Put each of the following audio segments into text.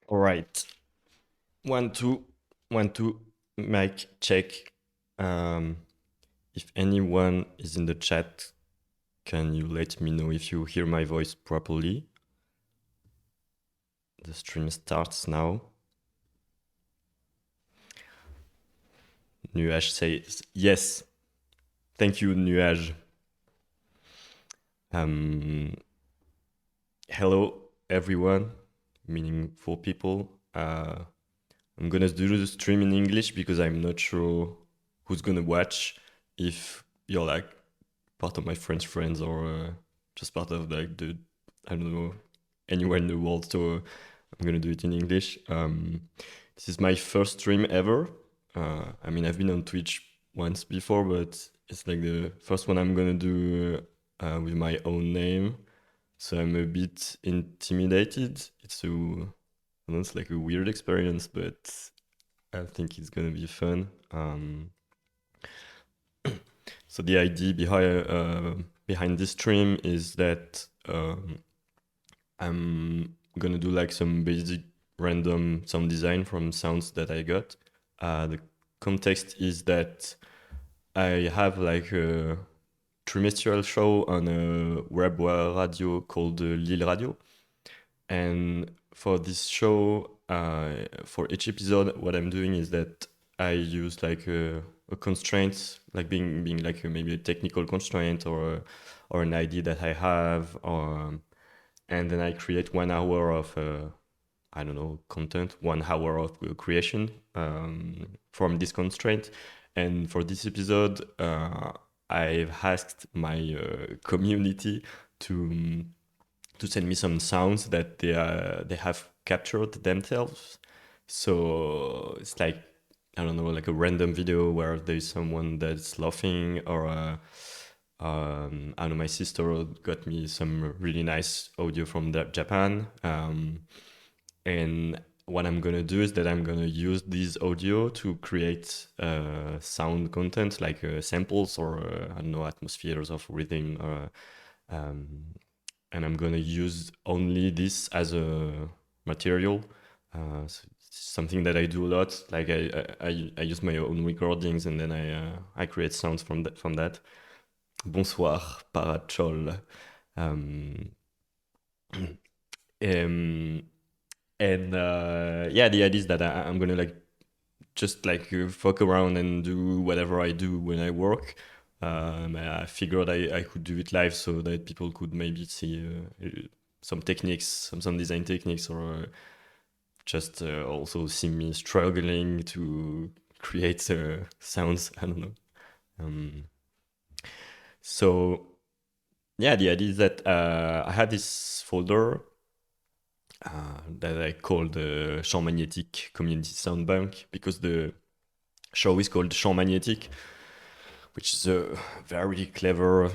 All right. 1, 2, 1, 2, mic check. Um, if anyone is in the chat, can you let me know if you hear my voice properly? The stream starts now. Nuage says yes. Thank you, Nuage. Um, hello, everyone, meaning 4 people. I'm gonna do the stream in English because I'm not sure who's gonna watch. If you're like part of my friends or just part of like the I don't know anywhere in the world. So I'm gonna do it in English. This is my first stream ever. I mean, I've been on Twitch once before, but it's like the first one I'm gonna do with my own name. So I'm a bit intimidated. It's like a weird experience, but I think it's gonna be fun. So the idea behind this stream is that I'm gonna do like some basic random sound design from sounds that I got. The context is that I have like a trimestral show on a web radio called Lille Radio, and for this show, for each episode, what I'm doing is that I use like a constraint, like being like maybe a technical constraint or an idea that I have, and then I create 1 hour of I don't know content, 1 hour of creation from this constraint. And for this episode, I've asked my community to to send me some sounds that they have captured themselves. So it's like I don't know, like a random video where there's someone that's laughing, or I don't know. My sister got me some really nice audio from Japan, and what I'm gonna do is that I'm gonna use this audio to create sound content like samples or I don't know, atmospheres of rhythm, um, and I'm gonna use only this as a material. So it's something that I do a lot. Like I use my own recordings and then I create sounds from that. Bonsoir, Parachol. Um, um, and yeah, the idea is that I'm gonna like just like fuck around and do whatever I do when I work. I figured I could do it live so that people could maybe see some techniques, some design techniques, or just also see me struggling to create sounds. I don't know. Um, so yeah, the idea is that I had this folder that I called the Chant Magnétique Community Sound Bank because the show is called Chant Magnétique, which is a very clever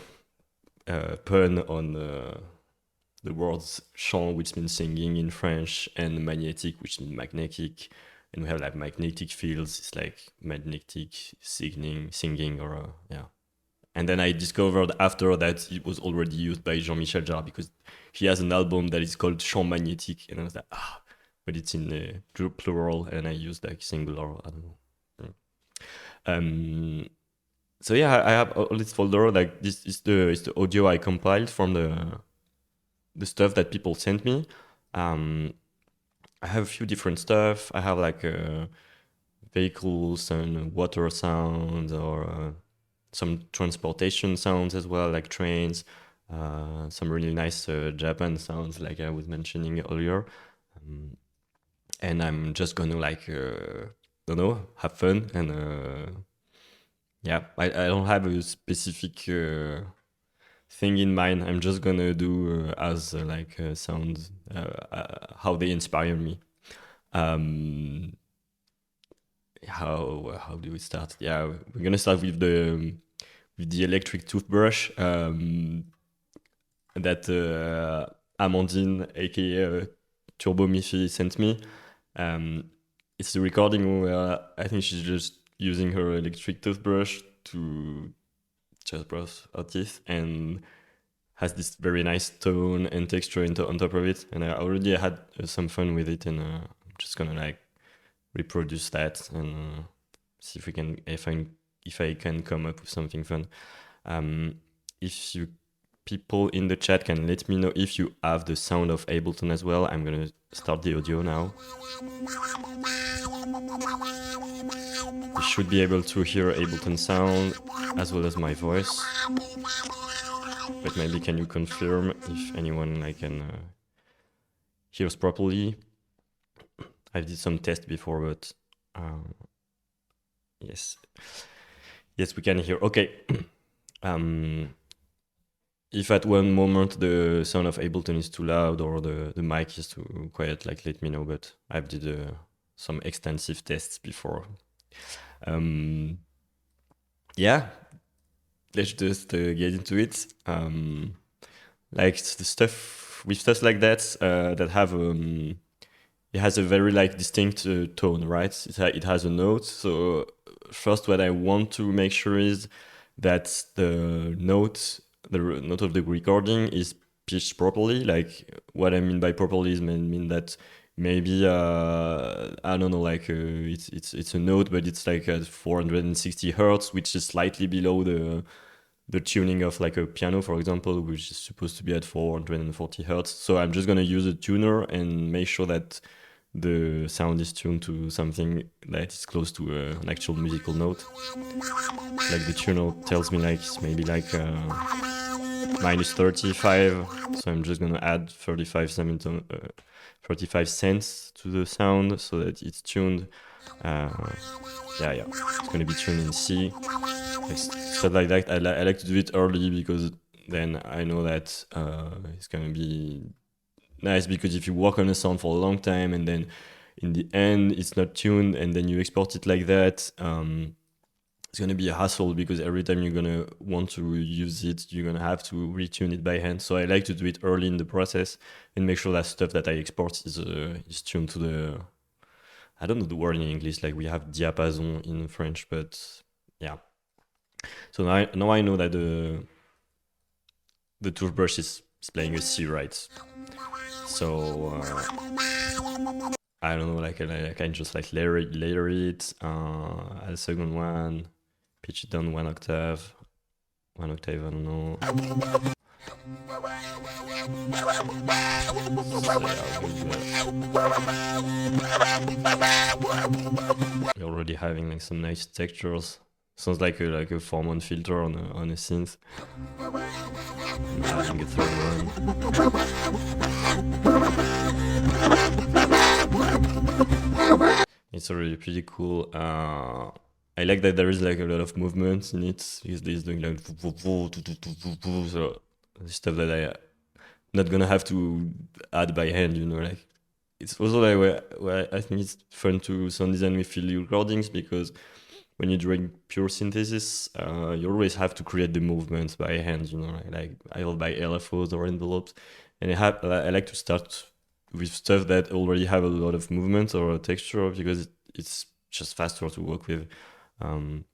pun on the words chant, which means singing in French, and magnetic, which means magnetic. And we have like magnetic fields. It's like magnetic singing, or yeah. And then I discovered after that it was already used by Jean-Michel Jarre because he has an album that is called Chant Magnétique, and I was like, but it's in plural, and I used like singular. I don't know. So yeah, I have all this folder. Like this is the audio I compiled from the stuff that people sent me. Um, I have a few different stuff. I have like vehicles and water sounds, or some transportation sounds as well, like trains. Some really nice Japan sounds, like I was mentioning earlier. And I'm just gonna like don't know, have fun and yeah. I don't have a specific thing in mind. I'm just gonna do as like sound how they inspire me. Um, how do we start? Yeah, we're gonna start with the electric toothbrush that Amandine, aka Turbo Miffy, sent me. Um, it's the recording where I think she's just using her electric toothbrush to just brush her teeth, and has this very nice tone and texture on top of it. And I already had some fun with it, and just gonna like reproduce that and see if I can come up with something fun. If you people in the chat can let me know if you have the sound of Ableton as well. I'm gonna start the audio now. You should be able to hear Ableton sound as well as my voice. But maybe can you confirm if anyone like can hears properly? I did some tests before, but yes, we can hear. Okay. If at one moment the sound of Ableton is too loud or the mic is too quiet, like let me know. But I've did some extensive tests before. Yeah, let's just get into it. Like the stuff like that that have it has a very like distinct tone, right? It has a note. So first, what I want to make sure is that the note of the recording is pitched properly. Like what I mean by properly is mean that maybe I don't know, like it's a note, but it's like at 460 hertz, which is slightly below the tuning of like a piano, for example, which is supposed to be at 440 hertz. So I'm just gonna use a tuner and make sure that the sound is tuned to something that is close to an actual musical note. Like the tuner tells me like it's maybe like minus 35, so I'm just gonna add 35 cents to the sound so that it's tuned. It's gonna be tuned in C. Stuff like that. I like to do it early because then I know that it's gonna be nice, because if you work on a sound for a long time and then in the end it's not tuned and then you export it like that, it's going to be a hassle, because every time you're going to want to use it, you're going to have to retune it by hand. So I like to do it early in the process and make sure that stuff that I export is tuned to the, I don't know the word in English, like we have diapason in French, but yeah. So now I know that the toothbrush is playing a C, right? So I don't know, like I can just like layer it. Add a second one, pitch it down one octave, I don't know. We're already having like some nice textures. Sounds like a 4-month filter on a synth. Adding a third one. It's already pretty cool. I like that there is like a lot of movement in it. He's doing like so stuff that I not gonna have to add by hand, you know. Like it's also like where I think it's fun to sound design with field recordings, because when you're doing pure synthesis, you always have to create the movements by hand, you know, like either by LFOs or envelopes. And I like to start with stuff that already have a lot of movement or texture, because it's just faster to work with. I'm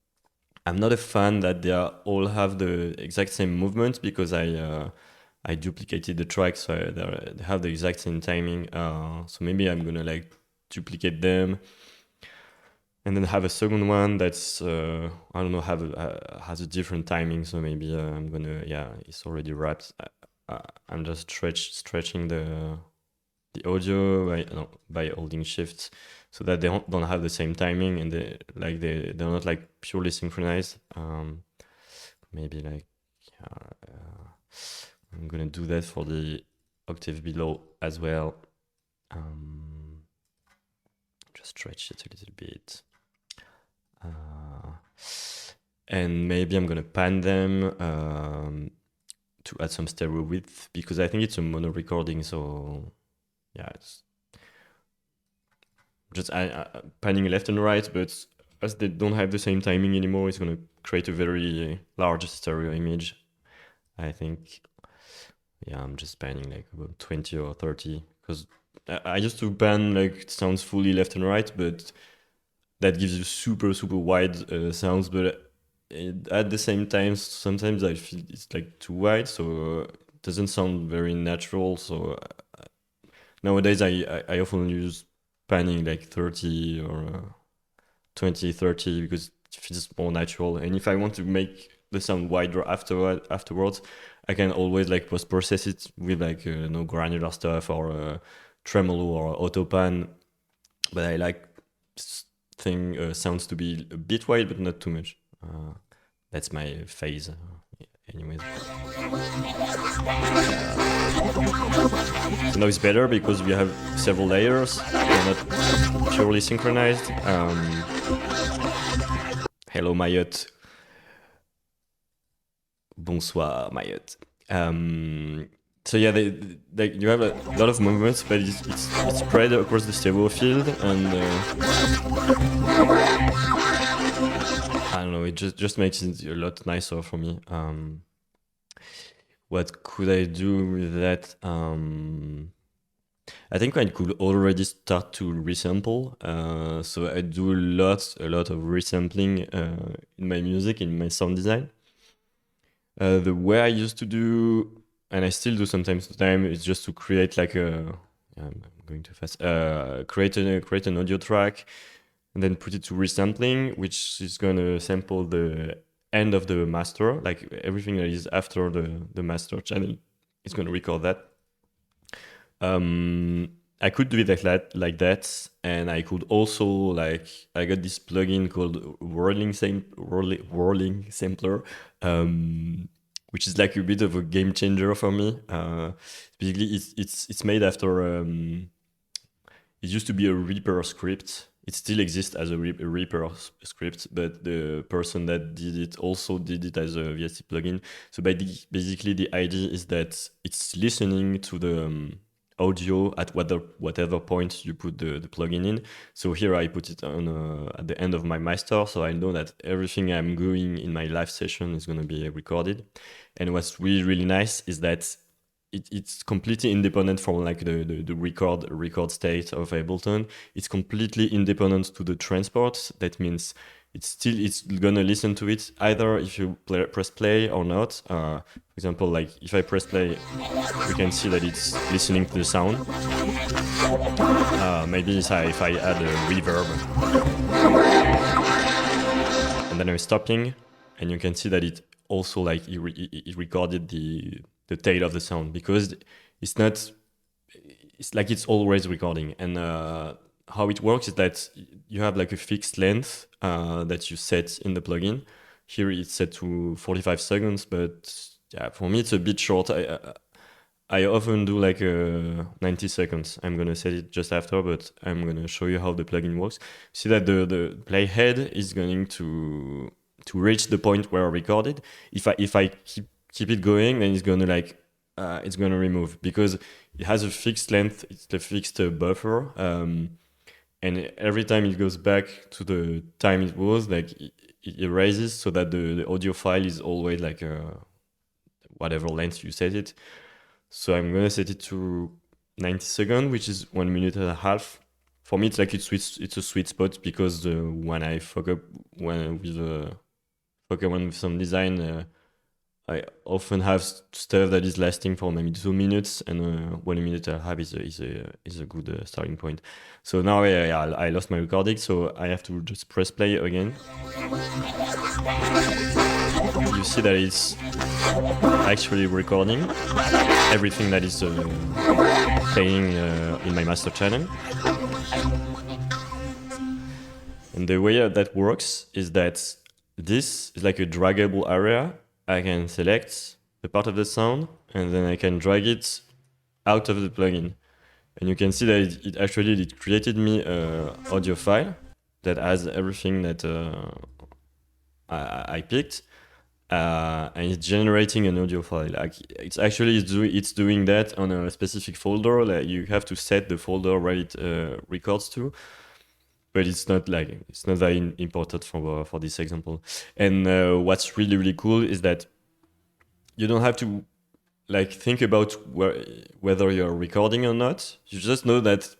not a fan that they all have the exact same movement, because I duplicated the tracks, so they have the exact same timing. So maybe I'm gonna like duplicate them, and then have a second one that's I don't know, has a different timing. So maybe I'm gonna, it's already wrapped. I'm just stretching the audio by holding shift, so that they don't have the same timing, and they're not like purely synchronized. Maybe like I'm gonna do that for the octave below as well. Just stretch it a little bit. And maybe I'm gonna pan them to add some stereo width, because I think it's a mono recording, so yeah, it's just panning left and right, but as they don't have the same timing anymore, it's gonna create a very large stereo image, I think. Yeah, I'm just panning like about 20 or 30, because I used to pan like it sounds fully left and right, but that gives you super wide sounds, but at the same time sometimes I feel it's like too wide, so it doesn't sound very natural. So nowadays I often use panning like 30 or 20, 30 because it feels more natural. And if I want to make the sound wider afterwards, I can always like post-process it with like no granular stuff or tremolo or auto pan. But I like sounds to be a bit wide, but not too much. That's my phase. Anyways. So now it's better because we have several layers. They're not purely synchronized. Hello Mayotte. Bonsoir Mayotte. So yeah, you have a lot of movements, but it's spread across the stereo field, and I don't know, it just makes it a lot nicer for me. What could I do with that? I think I could already start to resample. So I do a lot of resampling in my music, in my sound design. The way I used to do, and I still do sometimes to time, is just to create like I'm going too fast. Create an audio track, and then put it to resampling, which is gonna sample the end of the master, like everything that is after the master channel is gonna record that. I could do it like that, and I could also I got this plugin called Whirling Sampler, which is like a bit of a game changer for me. Basically, it's made after. It used to be a Reaper script. It still exists as a Reaper script, but the person that did it also did it as a VST plugin. So basically, the idea is that it's listening to the audio at whatever point you put the plugin in. So here I put it on at the end of my master, so I know that everything I'm doing in my live session is going to be recorded. And what's really nice is that it's completely independent from like the record state of Ableton. It's completely independent to the transport. That means it's gonna listen to it either if you press play or not. For example, like if I press play, we can see that it's listening to the sound. Maybe if I add a reverb, and then I'm stopping, and you can see that it also like it recorded the tail of the sound, because it's like it's always recording. And how it works is that you have like a fixed length that you set in the plugin. Here it's set to 45 seconds, but yeah, for me it's a bit short. I often do like 90 seconds. I'm gonna set it just after, but I'm gonna show you how the plugin works. See that the playhead is going to reach the point where I recorded. If I keep it going, then it's gonna remove, because it has a fixed length. It's the fixed buffer, and every time it goes back to the time it was, like it erases, so that the audio file is always like whatever length you set it. So I'm gonna set it to 90 seconds, which is 1 minute and a half. For me, it's like it's a sweet spot, because when I fuck up with some design, I often have stuff that is lasting for maybe 2 minutes, and 1 minute and a half is a good starting point. So now I lost my recording, so I have to just press play again. You see that it's actually recording everything that is playing in my master channel. And the way that works is that this is like a draggable area. I can select the part of the sound, and then I can drag it out of the plugin. And you can see that it created me an audio file that has everything that I picked, and it's generating an audio file. Like it's doing that on a specific folder. Like you have to set the folder where it records to. But it's not that important for this example. And what's really cool is that you don't have to like think about whether you're recording or not. You just know that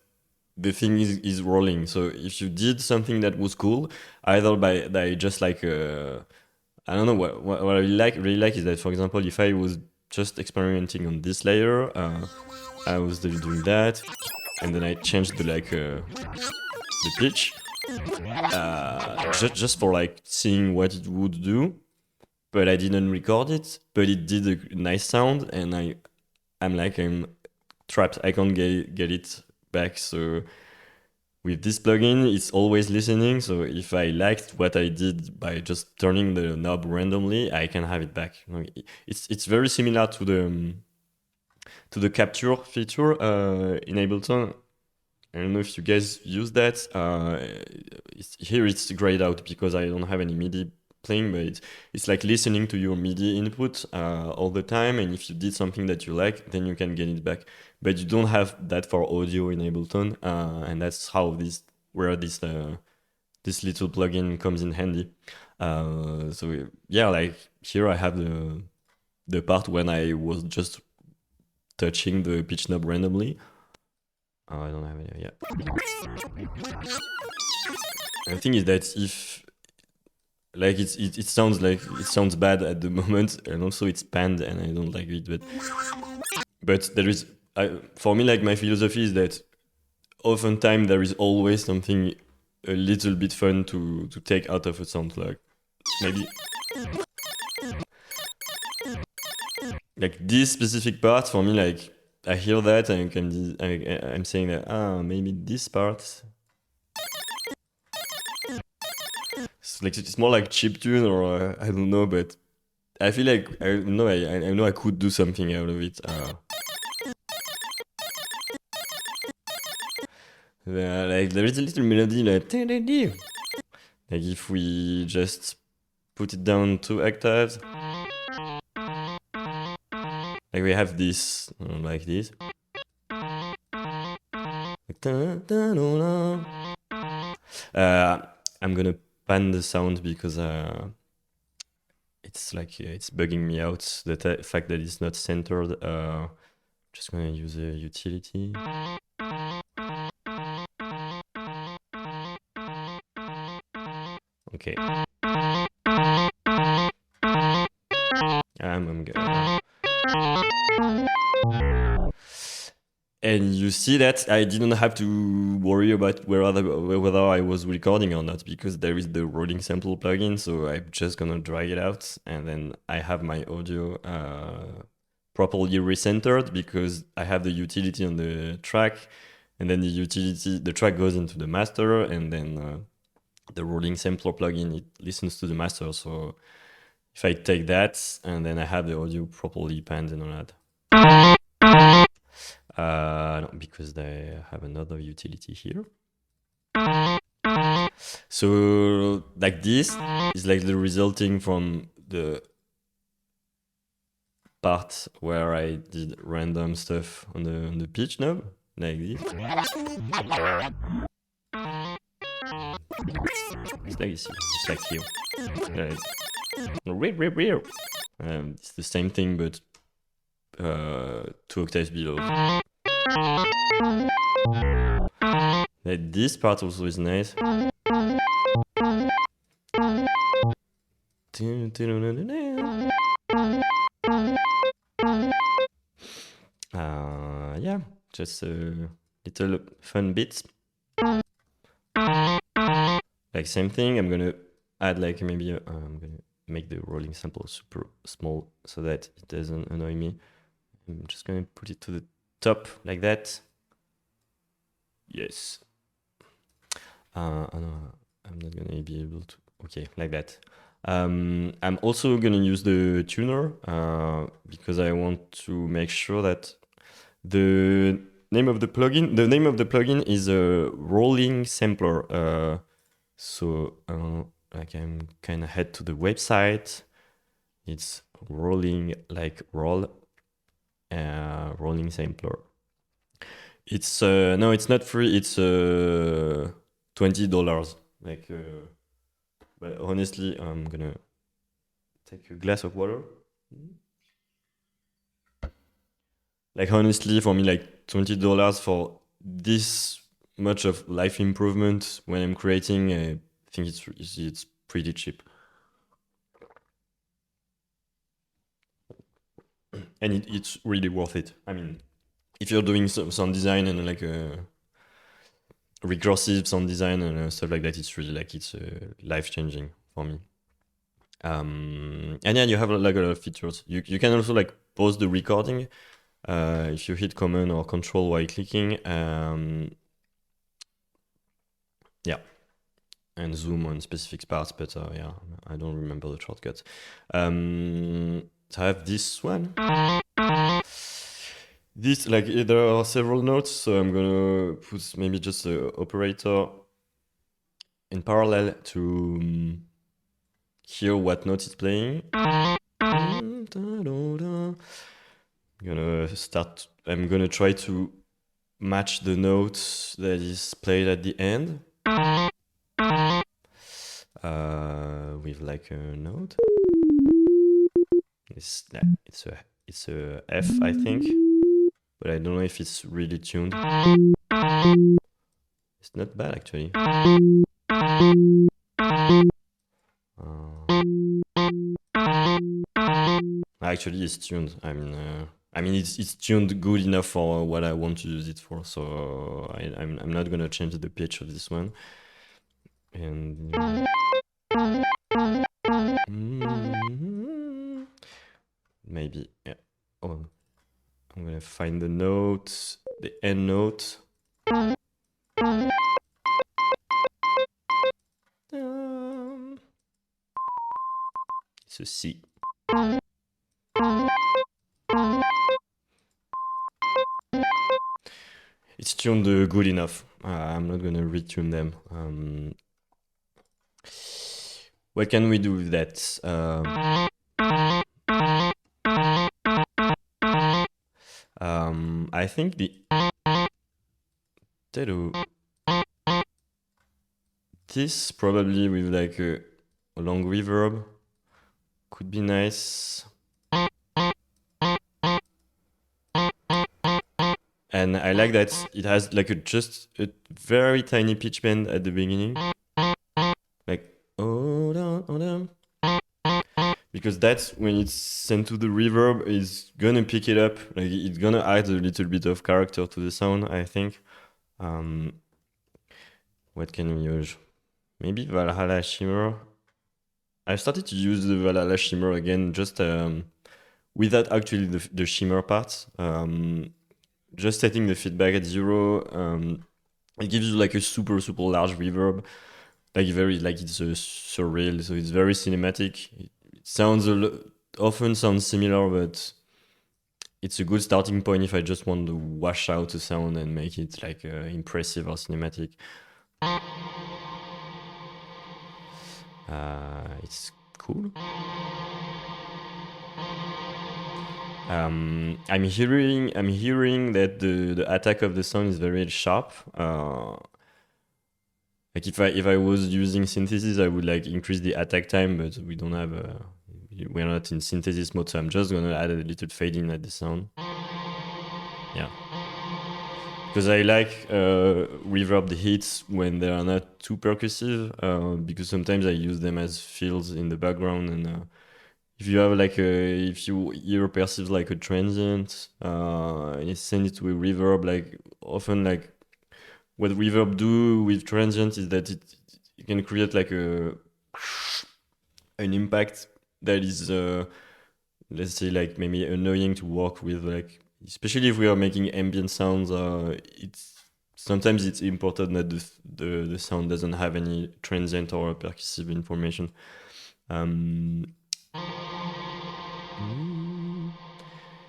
the thing is rolling. So if you did something that was cool, either by just like I don't know, what I really like is that, for example, if I was just experimenting on this layer, I was doing that. and then I changed the pitch, just for like seeing what it would do. But I didn't record it, but it did a nice sound, and I'm trapped. I can't get it back. So with this plugin, it's always listening. So if I liked what I did by just turning the knob randomly, I can have it back. It's very similar to the capture feature in Ableton. I don't know if you guys use that. Here it's grayed out because I don't have any MIDI playing, but it's like listening to your MIDI input all the time, and if you did something that you like, then you can get it back. But you don't have that for audio in Ableton, and that's this little plugin comes in handy. So yeah, like here I have the part when I was just touching the pitch knob randomly. I don't have it yet. The thing is that if like it sounds bad at the moment, and also it's panned, and I don't like it. But there is, for me, like my philosophy is that oftentimes there is always something a little bit fun to take out of a sound. Like this specific part for me, like I hear that and I'm saying that maybe this part. It's more like chiptune, or I don't know, but I feel like I know I could do something out of it. Like there is a little melody like if we just put it down 2 octaves, like we have this like this. I'm gonna pan the sound because it's like it's bugging me out, the fact that it's not centered. Just gonna use a utility. Okay. I'm gonna. And you see that I didn't have to worry about whether I was recording or not, because there is the rolling sample plugin. So I'm just gonna drag it out, and then I have my audio properly recentered because I have the utility on the track, and then the track goes into the master, and then the rolling sampler plugin, it listens to the master. So if I take that, and then I have the audio properly panned and all that. No, because they have another utility here. So like this is like the resulting from the part where I did random stuff on the pitch knob, like this. It's like here. It's the same thing, but 2 octaves below. Like this part also is nice. Yeah, just little fun bits. Like same thing, I'm gonna add like maybe I'm gonna make the rolling sample super small so that it doesn't annoy me. I'm just gonna put it to the top like that. Yes. No, I'm not gonna be able to. Okay, like that. I'm also gonna use the tuner because I want to make sure that the name of the plugin is a rolling sampler. So like I'm kind of head to the website. It's rolling like rolling sampler. It's no, it's not free. It's $20. Like, but honestly, I'm gonna take a glass of water. Like honestly, for me, like $20 for this much of life improvement when I'm creating, I think it's pretty cheap. And it's really worth it. I mean, if you're doing some sound design and like recursive sound design and stuff like that. It's really like it's life changing for me. And yeah, you have like a lot of features. You can also like pause the recording if you hit Command or Control while clicking. Yeah, and zoom on specific parts, but yeah, I don't remember the shortcut. So I have this one. This, like, there are several notes, so I'm gonna put maybe just the operator in parallel to hear what note it's playing. I'm gonna try to match the note that is played at the end with like a note. It's a F, I think, but I don't know if it's really tuned. It's not bad actually. Actually, it's tuned. I mean, it's tuned good enough for what I want to use it for. So I'm not gonna change the pitch of this one. And maybe, yeah. Oh, I'm gonna find the note, the end note. It's a C. It's tuned good enough. I'm not gonna retune them. What can we do with that? I think the this probably with like a long reverb could be nice. And I like that it has like just a very tiny pitch bend at the beginning. Like, oh, down. Because that's when it's sent to the reverb, it's gonna pick it up. Like, it's gonna add a little bit of character to the sound, I think. What can we use? Maybe Valhalla Shimmer. I started to use the Valhalla Shimmer again, just without actually the shimmer part. Just setting the feedback at 0. It gives you like a super large reverb, like it's surreal, so it's very cinematic. It often sounds similar, but it's a good starting point if I just want to wash out the sound and make it like impressive or cinematic. It's cool. I'm hearing that the attack of the sound is very sharp. Like if I was using synthesis, I would like increase the attack time, but we don't have we're not in synthesis mode, so I'm just gonna add a little fade in at the sound. Yeah, because I like reverb the hits when they are not too percussive, because sometimes I use them as fills in the background, and if you have like if you ear perceives like a transient, and you send it to a reverb, like often like what reverb do with transient is that it can create like an impact that is let's say like maybe annoying to work with, like especially if we are making ambient sounds. It's sometimes it's important that the sound doesn't have any transient or percussive information.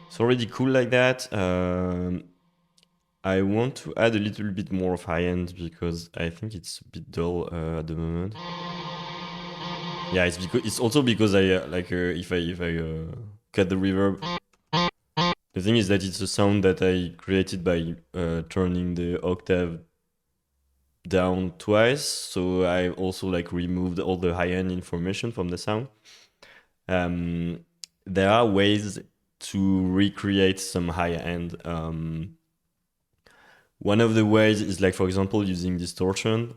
It's already cool like that. I want to add a little bit more of high end because I think it's a bit dull at the moment. Yeah, it's also because I if I cut the reverb. The thing is that it's a sound that I created by turning the octave down twice, so I also like removed all the high end information from the sound. There are ways to recreate some high end. One of the ways is like, for example, using distortion.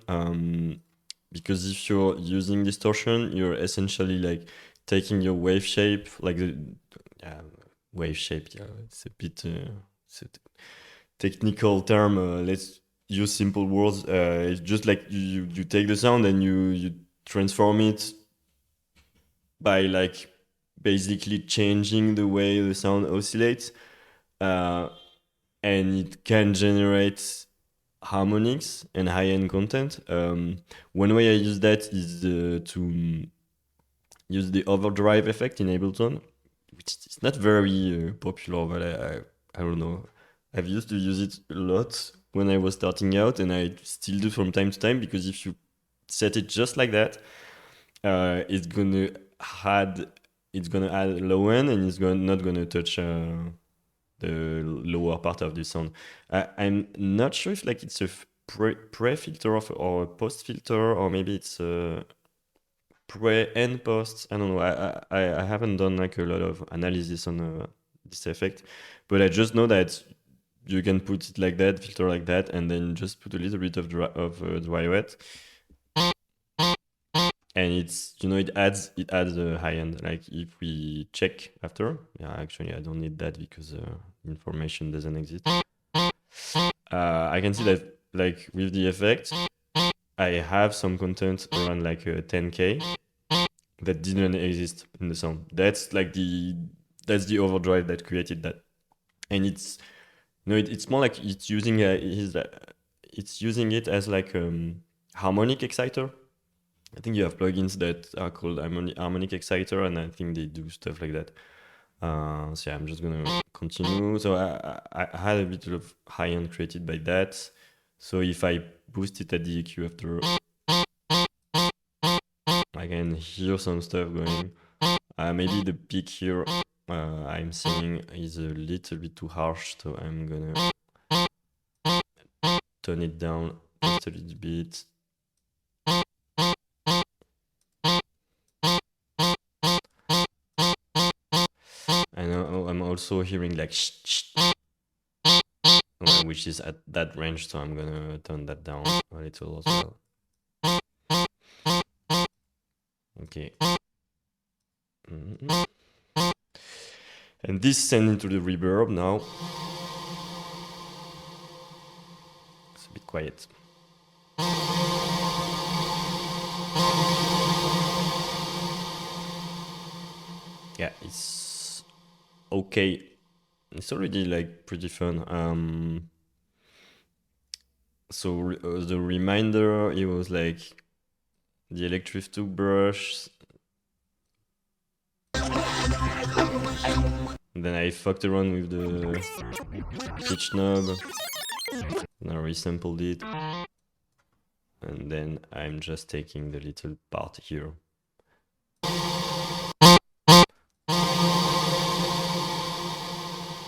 Because if you're using distortion, you're essentially like taking your wave shape, like the wave shape. Yeah, it's a bit it's a technical term. use simple words. It's just like you take the sound and you transform it by like basically changing the way the sound oscillates, uh, and it can generate harmonics and high-end content. One way I use that is to use the overdrive effect in Ableton, which is not very popular, but I don't know. I've used to use it a lot when I was starting out, and I still do from time to time, because if you set it just like that, it's gonna add low end, and not gonna touch the lower part of the sound. I'm not sure if like it's a pre filter or a post filter, or maybe it's a pre and post. I don't know. I haven't done like a lot of analysis on this effect, but I just know that you can put it like that, filter like that, and then just put a little bit of dry wet, and it's, it adds a high end. Like if we check after, yeah, actually I don't need that because information doesn't exist. I can see that like with the effect, I have some content around like 10K that didn't exist in the sound. That's the overdrive that created that, and it's more like it's using it as like harmonic exciter. I think you have plugins that are called harmonic exciter, and I think they do stuff like that. So yeah, I'm just gonna continue. So I had a bit of high end created by that. So if I boost it at the EQ after, I can hear some stuff going. Maybe the peak here I'm seeing is a little bit too harsh, so I'm gonna turn it down just a little bit. I know I'm also hearing like which is at that range, so I'm gonna turn that down a little as well. Okay. And this sends into the reverb now. It's a bit quiet. Yeah, it's okay. It's already like pretty fun. So the reminder, it was like the electric toothbrush. Then I fucked around with the pitch knob, and I resampled it. And then I'm just taking the little part here.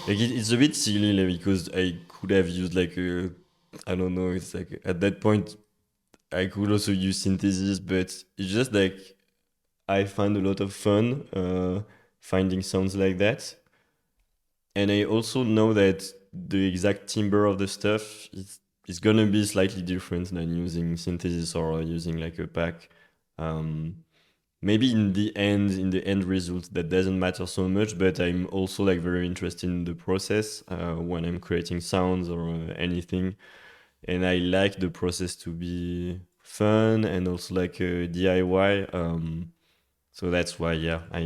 Like it's a bit silly, like, because I could have used like I don't know, it's like at that point I could also use synthesis, but it's just like I find a lot of fun finding sounds like that. And I also know that the exact timbre of the stuff is gonna be slightly different than using synthesis or using like a pack. Maybe in the end result, that doesn't matter so much, but I'm also like very interested in the process when I'm creating sounds or anything, and I like the process to be fun and also like DIY. So that's why, yeah, I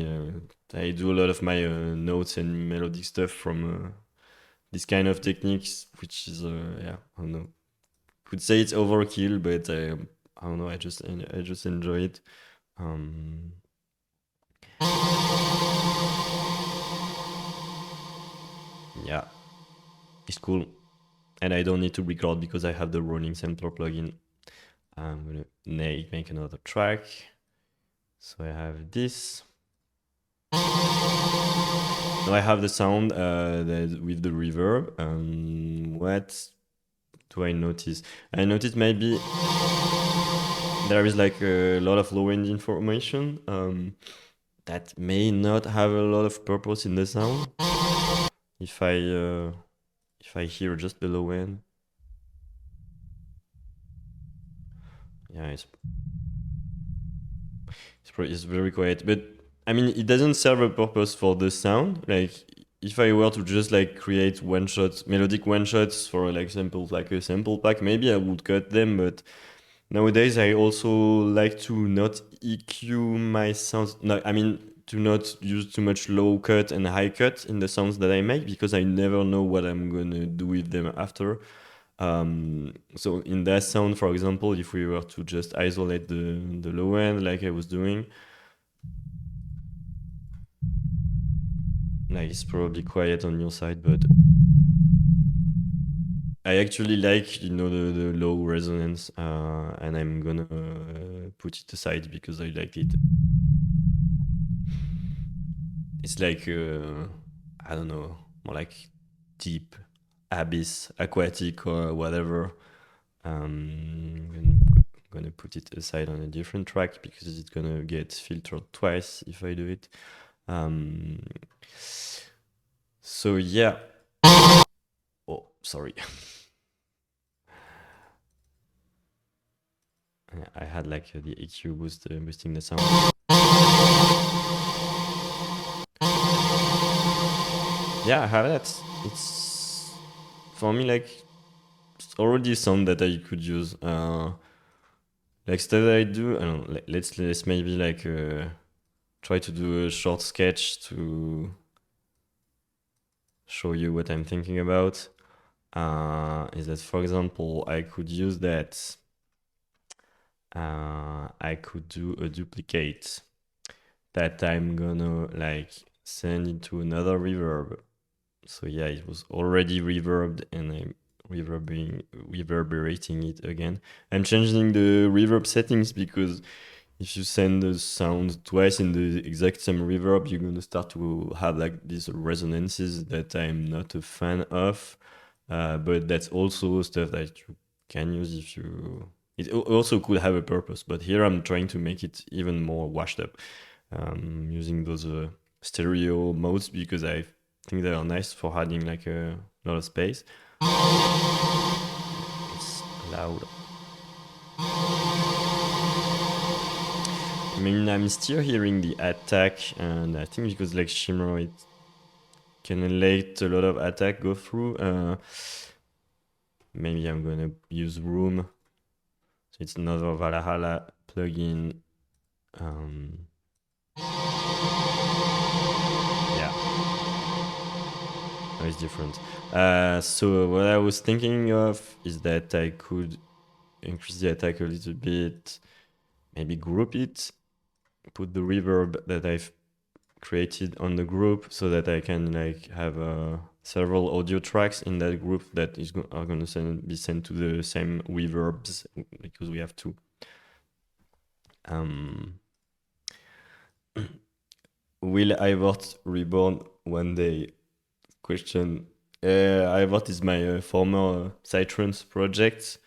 do a lot of my notes and melodic stuff from this kind of techniques, which is yeah, I don't know, could say it's overkill, but I don't know, I just enjoy it. Um, yeah, it's cool, and I don't need to record because I have the rolling sampler plugin. I'm gonna make another track. So I have this. Now I have the sound with the reverb. What do I notice? I notice maybe there is like a lot of low end information that may not have a lot of purpose in the sound. If I hear just the low end, yeah, it's very quiet. But I mean, it doesn't serve a purpose for the sound. Like if I were to just like create one shot, melodic one shots for like samples, like a sample pack, maybe I would cut them. But nowadays, I also like to not EQ my sounds. No, I mean to not use too much low cut and high cut in the sounds that I make, because I never know what I'm gonna do with them after. So in that sound, for example, if we were to just isolate the low end like I was doing, like it's probably quiet on your side, but I actually like, the low resonance, and I'm gonna put it aside because I liked it. It's like, I don't know, more like deep, abyss, aquatic, or whatever. I'm gonna put it aside on a different track because it's gonna get filtered twice if I do it. Um, so yeah. Oh, sorry. I had like the EQ boosting the sound. Yeah, I have that. It's for me like it's already a sound that I could use. Like stuff that I do. I don't know, let's maybe like try to do a short sketch to show you what I'm thinking about. Is that, for example, I could use that. I could do a duplicate that I'm gonna like send into another reverb. So yeah, it was already reverbed and I'm reverberating it again. I'm changing the reverb settings because if you send the sound twice in the exact same reverb, you're gonna start to have like these resonances that I'm not a fan of. But that's also stuff that you can use if you. It also could have a purpose, but here I'm trying to make it even more washed up, using those stereo modes because I think they are nice for adding like a lot of space. It's loud. I mean, I'm still hearing the attack, and I think because like Shimmer, it can let a lot of attack go through. Maybe I'm gonna use Room. So it's another Valhalla plugin. Yeah, no, it's different. So what I was thinking of is that I could increase the attack a little bit, maybe group it, put the reverb that I've created on the group so that I can like have several audio tracks in that group that are going to be sent to the same reverbs because we have two. Will Ivort reborn one day? Question. Ivort is my former Psytrance project,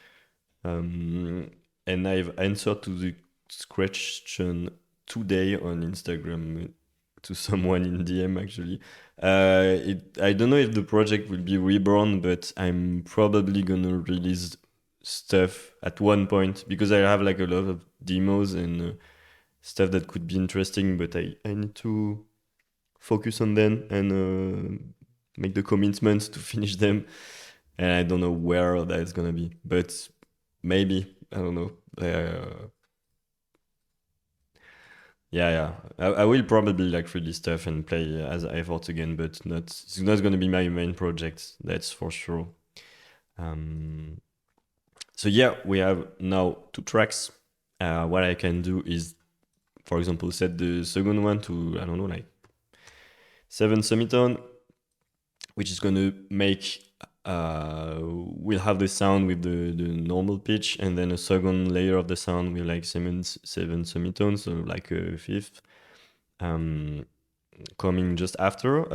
and I've answered to the question today on Instagram to someone in DM actually. I don't know if the project will be reborn, but I'm probably gonna release stuff at one point because I have like a lot of demos and stuff that could be interesting, but I need to focus on them and make the commitment to finish them. And I don't know where that's gonna be, but maybe, I don't know. Yeah. I will probably like release stuff and play as Effort again, but it's not gonna be my main project, that's for sure. So yeah, we have now two tracks. What I can do is, for example, set the second one to, I don't know, like 7 semitone, which is gonna make we'll have the sound with the normal pitch, and then a second layer of the sound with like 7 semitones, so like a fifth coming just after.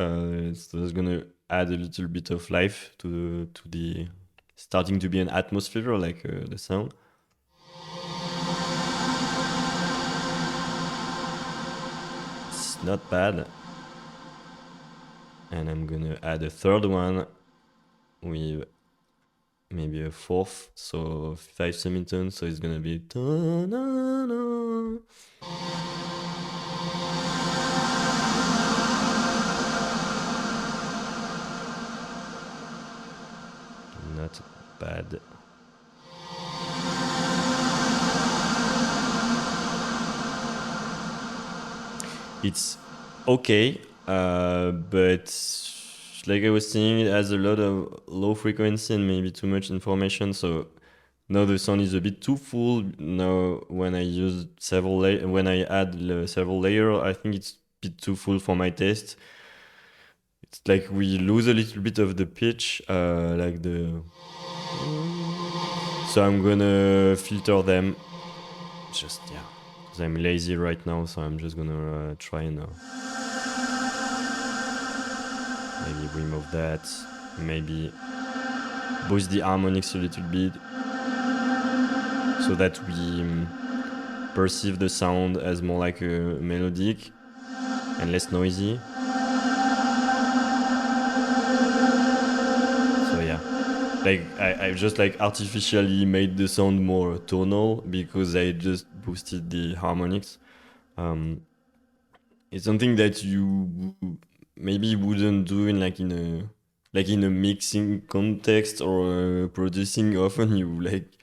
So it's gonna add a little bit of life to the starting to be an atmosphere, like the sound. It's not bad. And I'm gonna add a third one with maybe a fourth, so 5 semitones, so it's gonna be ta-na-na. it's okay, but like I was saying, it has a lot of low frequency and maybe too much information. So now the sound is a bit too full. Now when I use when I add several layers, I think it's a bit too full for my taste. It's like we lose a little bit of the pitch, like the. So I'm gonna filter them. Just yeah, because I'm lazy right now, so I'm just gonna try and maybe remove that. Maybe boost the harmonics a little bit, so that we perceive the sound as more like a melodic and less noisy. So yeah, like I just like artificially made the sound more tonal because I just boosted the harmonics. It's something that you maybe wouldn't do in a mixing context or producing. Often you like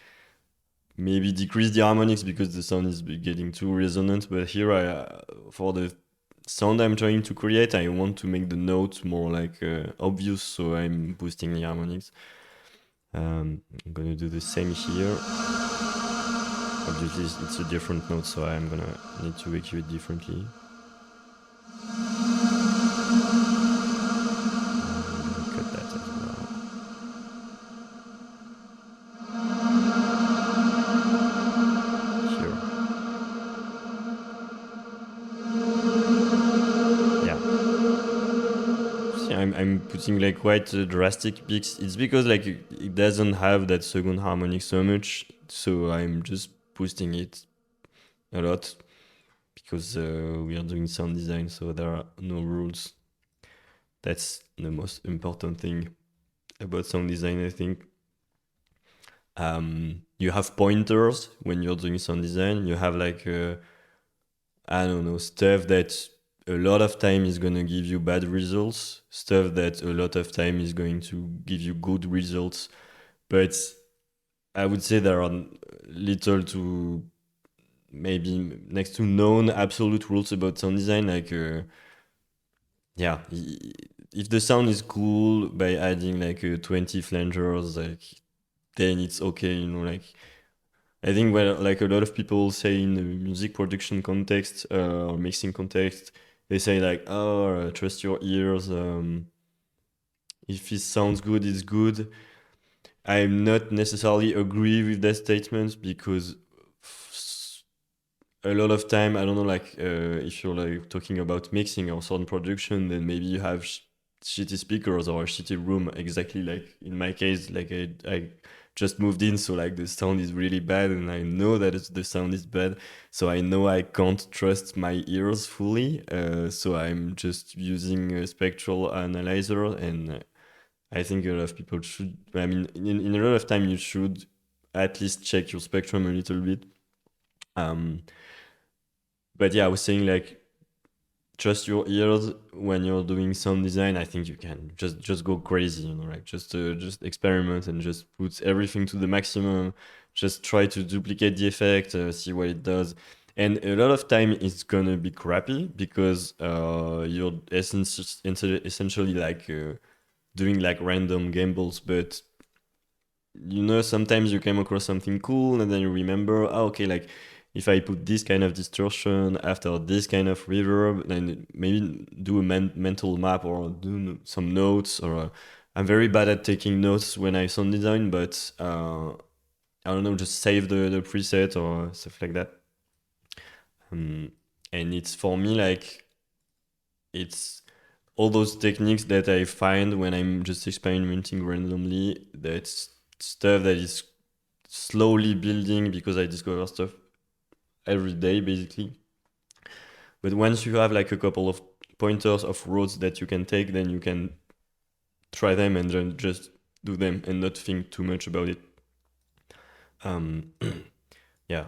maybe decrease the harmonics because the sound is getting too resonant. But here, for the sound I'm trying to create, I want to make the notes more like obvious, so I'm boosting the harmonics. I'm gonna do the same here. Obviously, it's a different note, so I'm gonna need to EQ it differently. Cut that as well. Here. Yeah. See, I'm putting like quite drastic peaks. It's because like it doesn't have that second harmonic so much, so I'm just boosting it a lot because we are doing sound design, so there are no rules. That's the most important thing about sound design, I think. You have pointers when you're doing sound design. You have like I don't know, stuff that a lot of time is gonna give you bad results, stuff that a lot of time is going to give you good results. But I would say there are little to maybe next to known absolute rules about sound design. Like yeah, if the sound is cool by adding like 20 flangers, like then it's okay, you know. Like I think like a lot of people say in the music production context or mixing context, they say like, "Oh, trust your ears. If it sounds good, it's good." I'm not necessarily agree with that statement because a lot of time, I don't know, like if you're like talking about mixing or sound production, then maybe you have shitty speakers or a shitty room. Exactly like in my case, like I just moved in, so like the sound is really bad, and I know that the sound is bad, so I know I can't trust my ears fully. So I'm just using a spectral analyzer, and I think a lot of people should. I mean, in a lot of time, you should at least check your spectrum a little bit. Um, but yeah, I was saying like trust your ears when you're doing sound design. I think you can just go crazy, you know, like just experiment and just put everything to the maximum. Just try to duplicate the effect, see what it does. And a lot of time it's gonna be crappy because you're essentially like doing like random gambles. But you know, sometimes you came across something cool and then you remember, oh, okay, like if I put this kind of distortion after this kind of reverb, then maybe do a mental map or do some notes. Or I'm very bad at taking notes when I sound design, but I don't know, just save the preset or stuff like that. Um, and it's for me like it's all those techniques that I find when I'm just experimenting randomly. That's stuff that is slowly building because I discover stuff every day basically. But once you have like a couple of pointers of roads that you can take, then you can try them and then just do them and not think too much about it. Um, yeah.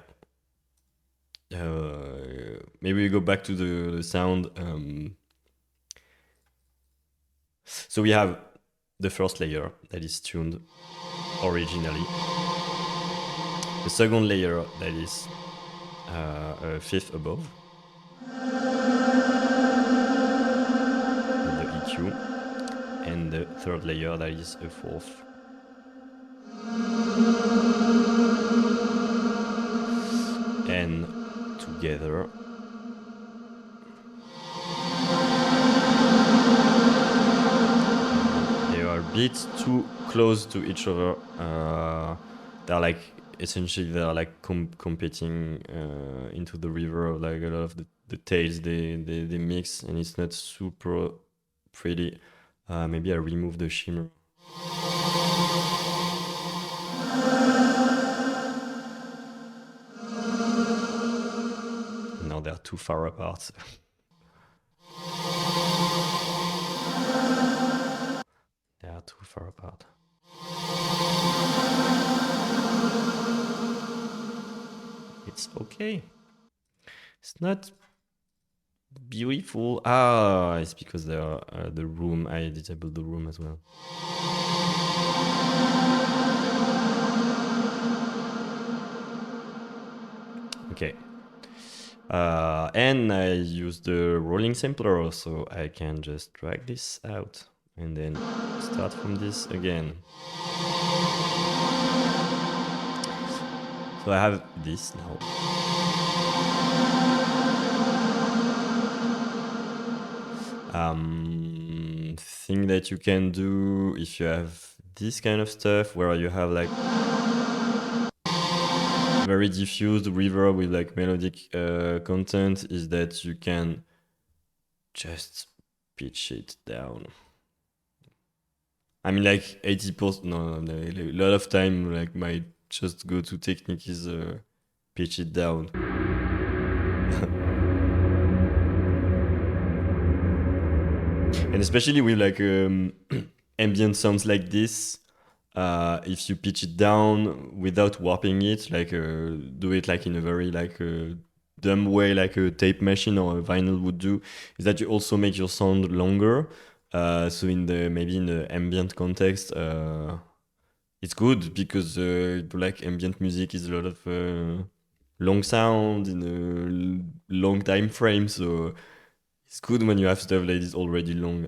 Maybe we go back to the sound. So we have the first layer that is tuned originally. The second layer that is a fifth above. EQ, and the third layer that is a fourth. And together they are a bit too close to each other. They're like essentially they're like competing into the river. Like a lot of the tails they mix, and it's not super pretty. Maybe I remove the shimmer. Now they're too far apart. They are too far apart. It's okay. It's not beautiful. Ah, it's because they are the room. I disabled the room as well. Okay. And I use the rolling sampler, so I can just drag this out and then start from this again. So I have this now. Thing that you can do if you have this kind of stuff where you have like very diffused reverb with like melodic content is that you can just pitch it down. I mean, like 80%. No, a lot of time, like my just go-to technique is pitch it down. And especially with like ambient sounds like this, if you pitch it down without warping it, like do it like in a very like dumb way, like a tape machine or a vinyl would do, is that you also make your sound longer. So in the maybe in the ambient context, it's good because like ambient music is a lot of long sound in a long time frame. So it's good when you have stuff like this already long.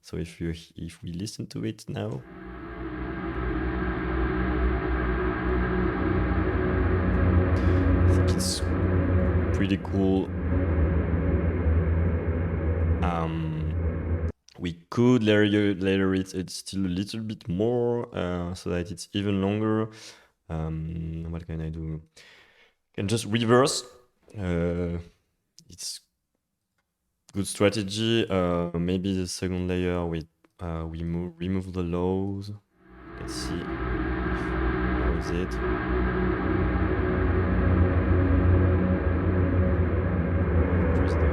So if we listen to it now. I think it's pretty cool. We could layer it still a little bit more so that it's even longer. What can I do? I can just reverse. It's good strategy. Maybe the second layer we remove the lows. Let's see. How is it? Press the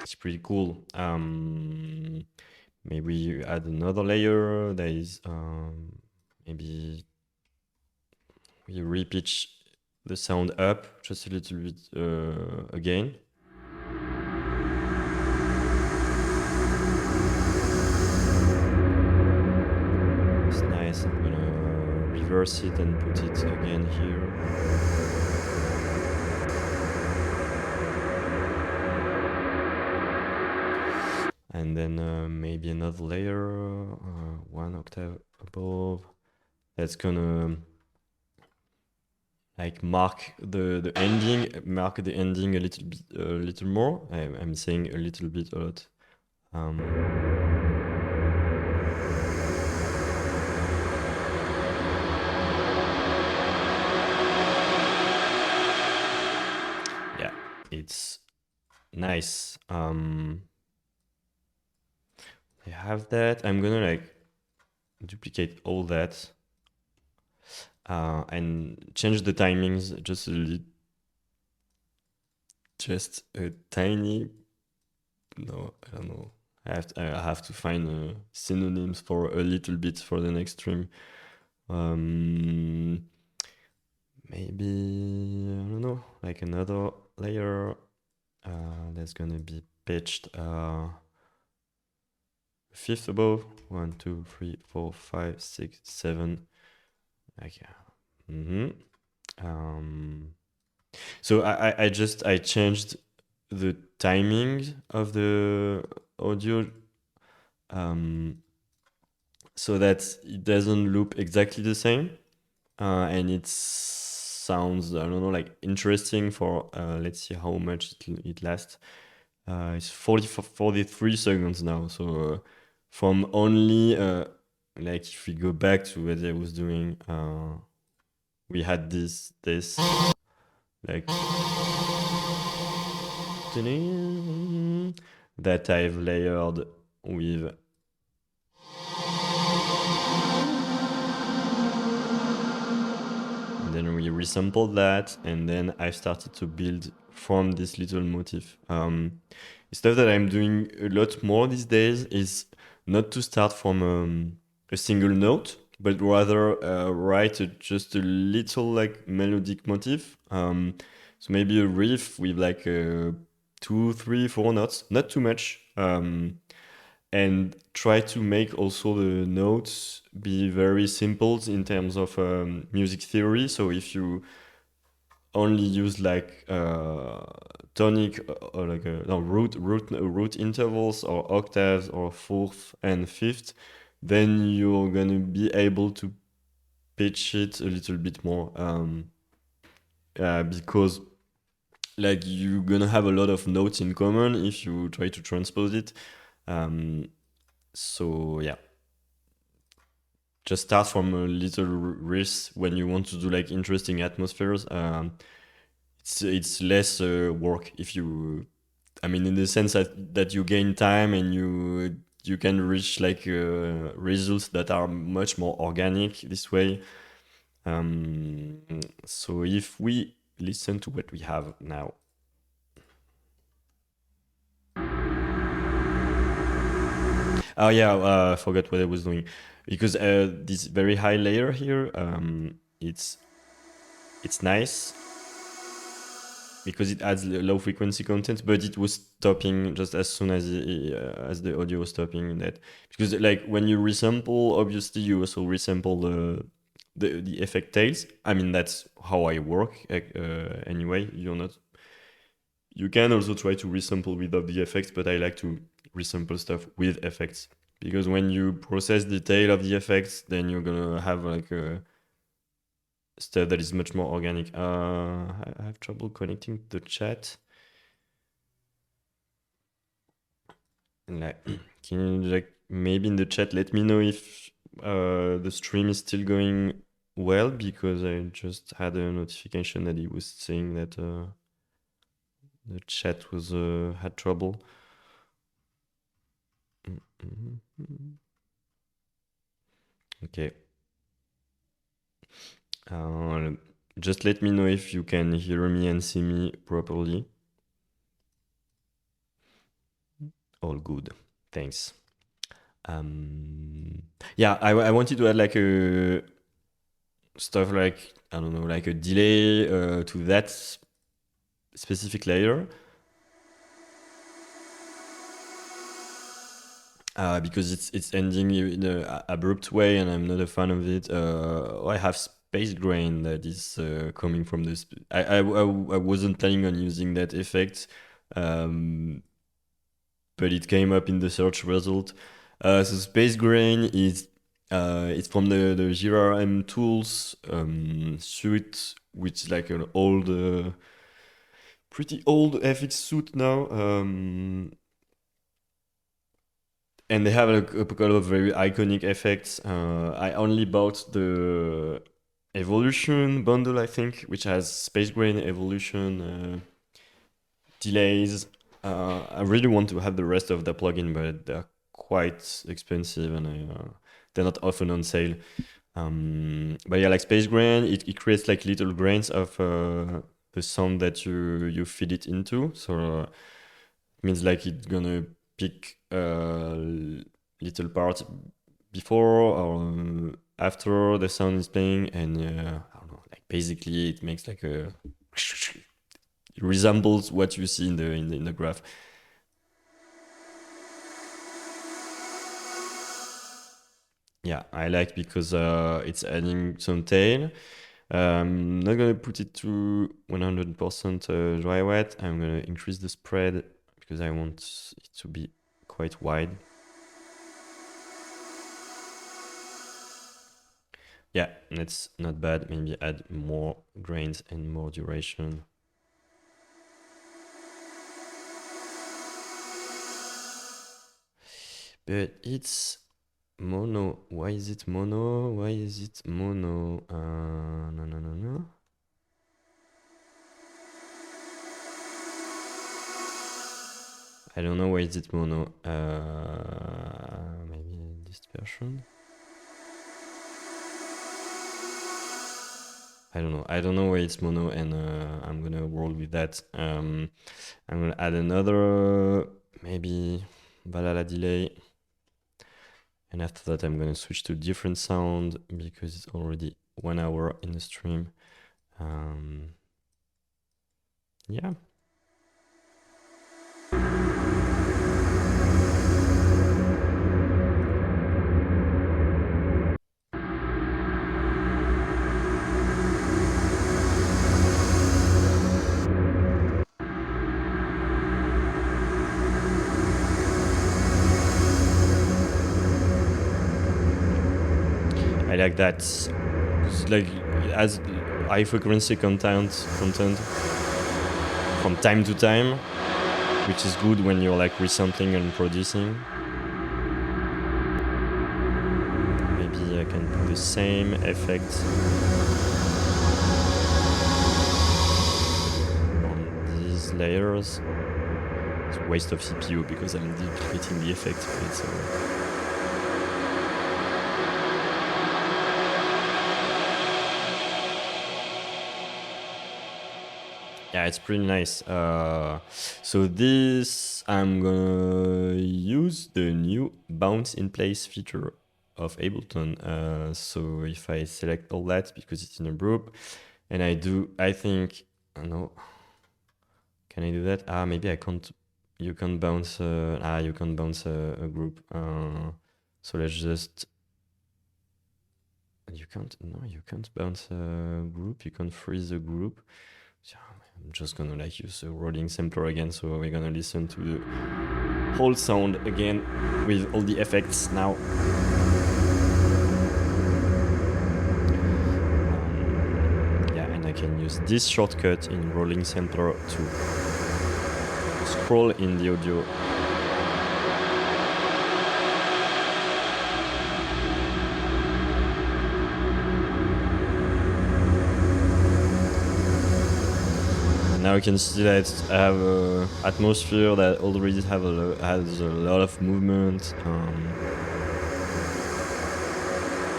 it's pretty cool. Maybe you add another layer that is maybe we repitch the sound up just a little bit again. It's nice. I'm gonna reverse it and put it again here. And then maybe another layer, 1 octave above. That's gonna like mark the ending a little more. I'm saying a little bit a lot. Yeah, it's nice. I have that. I'm gonna like duplicate all that and change the timings just a tiny. No, I don't know. I have to find synonyms for a little bit for the next stream. Maybe I don't know, like another layer that's gonna be pitched fifth above. 1, 2, 3, 4, 5, 6, 7. Okay. Mm-hmm. Um, so I changed the timing of the audio um, so that it doesn't loop exactly the same, and it sounds, I don't know, like interesting for let's see how much it lasts. It's 43 seconds now. So from only like if we go back to what I was doing, we had this like that I've layered with. And then we resampled that, and then I started to build from this little motif. Stuff that I'm doing a lot more these days is not to start from a single note, but rather write just a little like melodic motif. So maybe a riff with like two, three, four notes, not too much. And try to make also the notes be very simple in terms of music theory. So if you only use like tonic or like no, root intervals or octaves or fourth and fifth, then you're gonna be able to pitch it a little bit more because like you're gonna have a lot of notes in common if you try to transpose it. So yeah, just start from a little risk when you want to do like interesting atmospheres. It's less work if you, I mean, in the sense that you gain time and you can reach like results that are much more organic this way. So if we listen to what we have now. Oh yeah, I forgot what I was doing because this very high layer here, it's nice because it adds low frequency content, but it was stopping just as soon as the audio was stopping that, because like when you resample, obviously you also resample the effect tails. I mean that's how I work anyway. You can also try to resample without the effects, but I like to resample stuff with effects because when you process the tail of the effects, then you're gonna have like a stuff that is much more organic. I have trouble connecting to the chat. And like, can you like maybe in the chat let me know if the stream is still going well, because I just had a notification that he was saying that the chat was had trouble. Okay. Uh, just let me know if you can hear me and see me properly. All good. Thanks. Yeah, I wanted to add like a stuff like, I don't know, like a delay to that specific layer. Because it's ending in an abrupt way, and I'm not a fan of it. I have space grain that is coming from this. I wasn't planning on using that effect, but it came up in the search result. So space grain is it's from the GRM tools suite, which is like an old, pretty old FX suite now. And they have a couple of very iconic effects. I only bought the Evolution bundle, I think, which has Space Grain, Evolution, delays. I really want to have the rest of the plugin, but they're quite expensive and they're not often on sale. But yeah, like Space Grain, it creates like little grains of the sound that you feed it into. So it means like it's gonna pick little part before or after the sound is playing, and I don't know, like basically it makes like a it resembles what you see in the graph. Yeah, I like because it's adding some tail. Not gonna put it to 100% dry wet. I'm gonna increase the spread because I want it to be quite wide. Yeah, that's not bad. Maybe add more grains and more duration. But it's mono. Why is it mono? Why is it mono? No. I don't know why is it mono. Maybe dispersion. I don't know. I don't know why it's mono, and I'm gonna roll with that. I'm gonna add another maybe Valhalla delay, and after that I'm gonna switch to different sound because it's already 1 hour in the stream. Yeah. I like that. It's like it has high frequency content from time to time, which is good when you're like resampling and producing. Maybe I can put the same effect on these layers. It's a waste of CPU because I'm duplicating the effect. It's yeah, it's pretty nice. So this, I'm gonna use the new bounce in place feature of Ableton. So if I select all that because it's in a group, and I think, no, can I do that? Maybe I can't. You can't bounce. You can't bounce a group. So let's just. You can't. No, you can't bounce a group. You can't freeze a group. So I'm just gonna like use a rolling sampler again. So we're gonna listen to the whole sound again with all the effects now. Yeah, and I can use this shortcut in rolling sampler to scroll in the audio. Now you can see that I have an atmosphere that already has a lot of movement.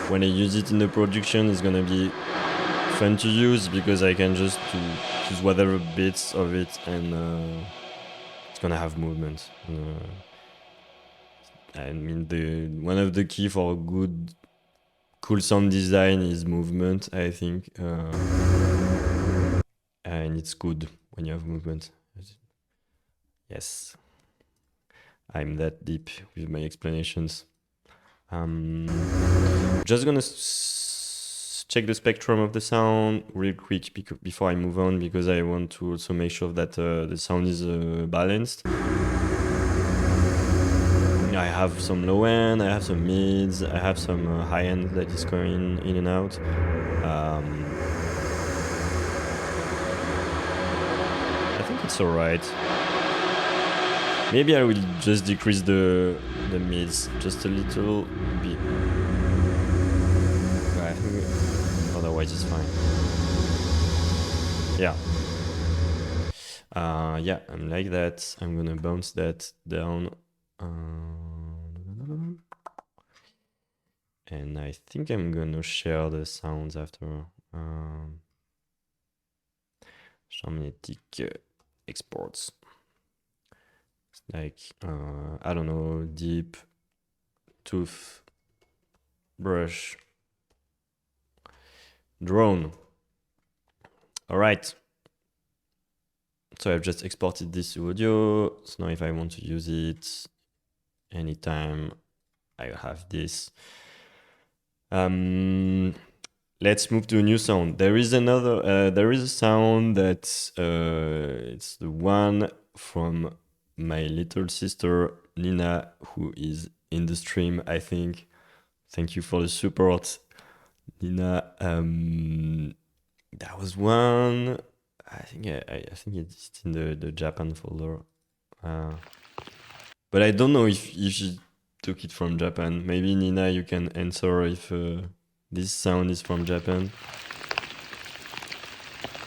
When I use it in the production, it's gonna be fun to use because I can just choose whatever bits of it, and it's gonna have movement. I mean, one of the key for good, cool sound design is movement, I think. And it's good when you have movement. Yes, I'm that deep with my explanations. Just gonna check the spectrum of the sound real quick before I move on, because I want to also make sure that the sound is balanced. I have some low end, I have some mids, I have some high end that is going in and out. I think it's alright. Maybe I will just decrease the mids just a little bit. I think otherwise it's fine. Yeah. Yeah, I'm like that. I'm gonna bounce that down. And I think I'm gonna share the sounds after. Chant Magnétique exports. It's like, I don't know, deep, tooth, brush, drone. All right. So I've just exported this audio. So now if I want to use it anytime, I have this. Um, let's move to a new sound. There is another. There is a sound that it's the one from my little sister Nina, who is in the stream. I think. Thank you for the support, Nina. That was one. I think it's in the Japan folder. Uh, but I don't know if she took it from Japan. Maybe Nina, you can answer if this sound is from Japan.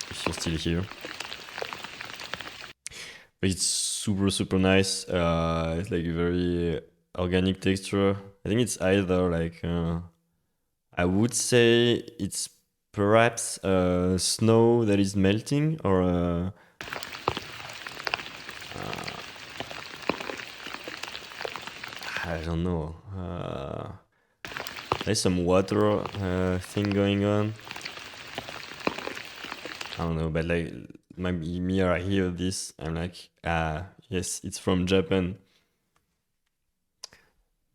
If you're still here. But it's super nice. It's like a very organic texture. I think it's either like I would say it's perhaps snow that is melting or I don't know. There's some water thing going on. I don't know, but like me or I hear this, I'm like, yes, it's from Japan.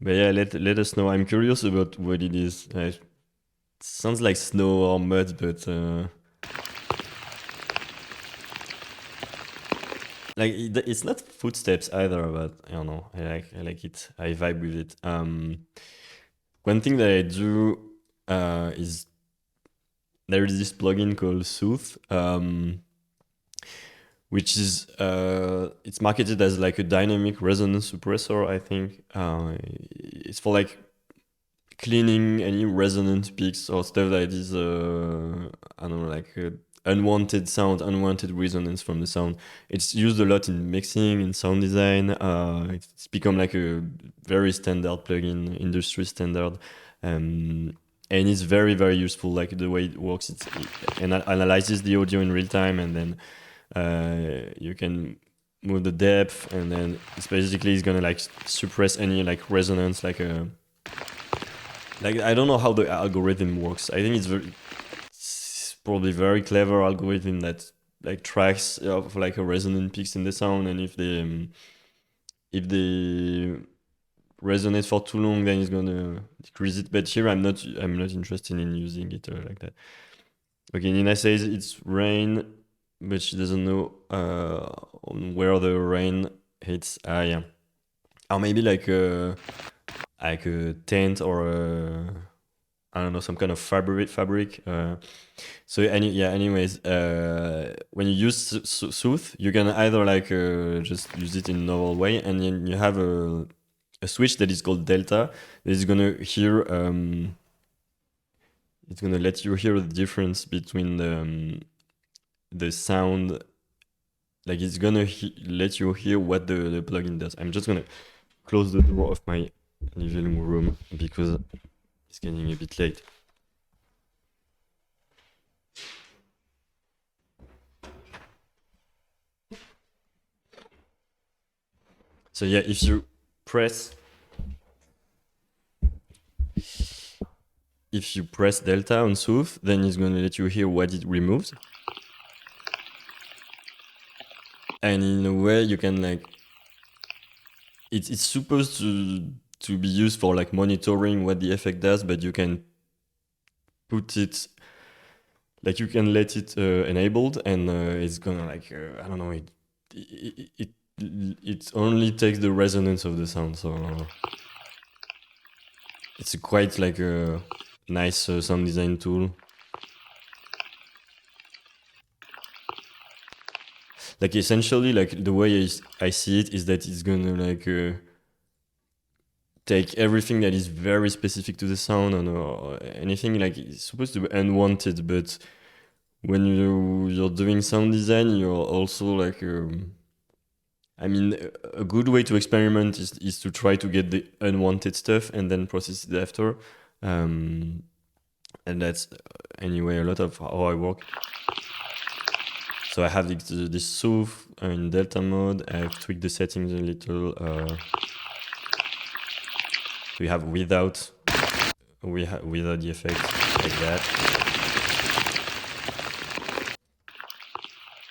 But yeah, let us know. I'm curious about what it is. It sounds like snow or mud, but like it's not footsteps either. But I don't know. I like it. I vibe with it. One thing that I do is there is this plugin called Sooth, which is it's marketed as like a dynamic resonance suppressor. I think it's for like cleaning any resonant peaks or stuff that is I don't know, like unwanted sound, unwanted resonance from the sound. It's used a lot in mixing, in sound design. It's become like a very standard plugin, industry standard. And it's very useful. Like the way it works, it analyzes the audio in real time, and then you can move the depth, and then it's gonna like suppress any like resonance, like I don't know how the algorithm works. I think it's probably very clever algorithm that like tracks of like a resonant peaks in the sound, and if they resonate for too long, then it's gonna decrease it. But here I'm not interested in using it like that. Okay, Nina says it's rain, but she doesn't know on where the rain hits. Yeah, or maybe like a tent or I don't know, some kind of fabric. Anyways, when you use Sooth, you can either like just use it in normal way, and then you have a switch that is called Delta that is gonna hear it's gonna let you hear the difference between the sound. Like it's gonna let you hear what the plugin does. I'm just gonna close the door of my living room because it's getting a bit late. So yeah, if you press Delta on Sooth, then it's gonna let you hear what it removes. And in a way you can like it's supposed to be used for like monitoring what the effect does, but you can put it like you can let it enabled, and it's gonna like I don't know, it only takes the resonance of the sound, so it's quite like a nice sound design tool. Like essentially, like the way I see it is that it's gonna like take everything that is very specific to the sound or anything like it's supposed to be unwanted, but when you're doing sound design, you're also like I mean, a good way to experiment is to try to get the unwanted stuff and then process it after. And that's anyway a lot of how I work. So I have this Sooth in Delta mode. I've tweaked the settings a little. So we have without the effect like that,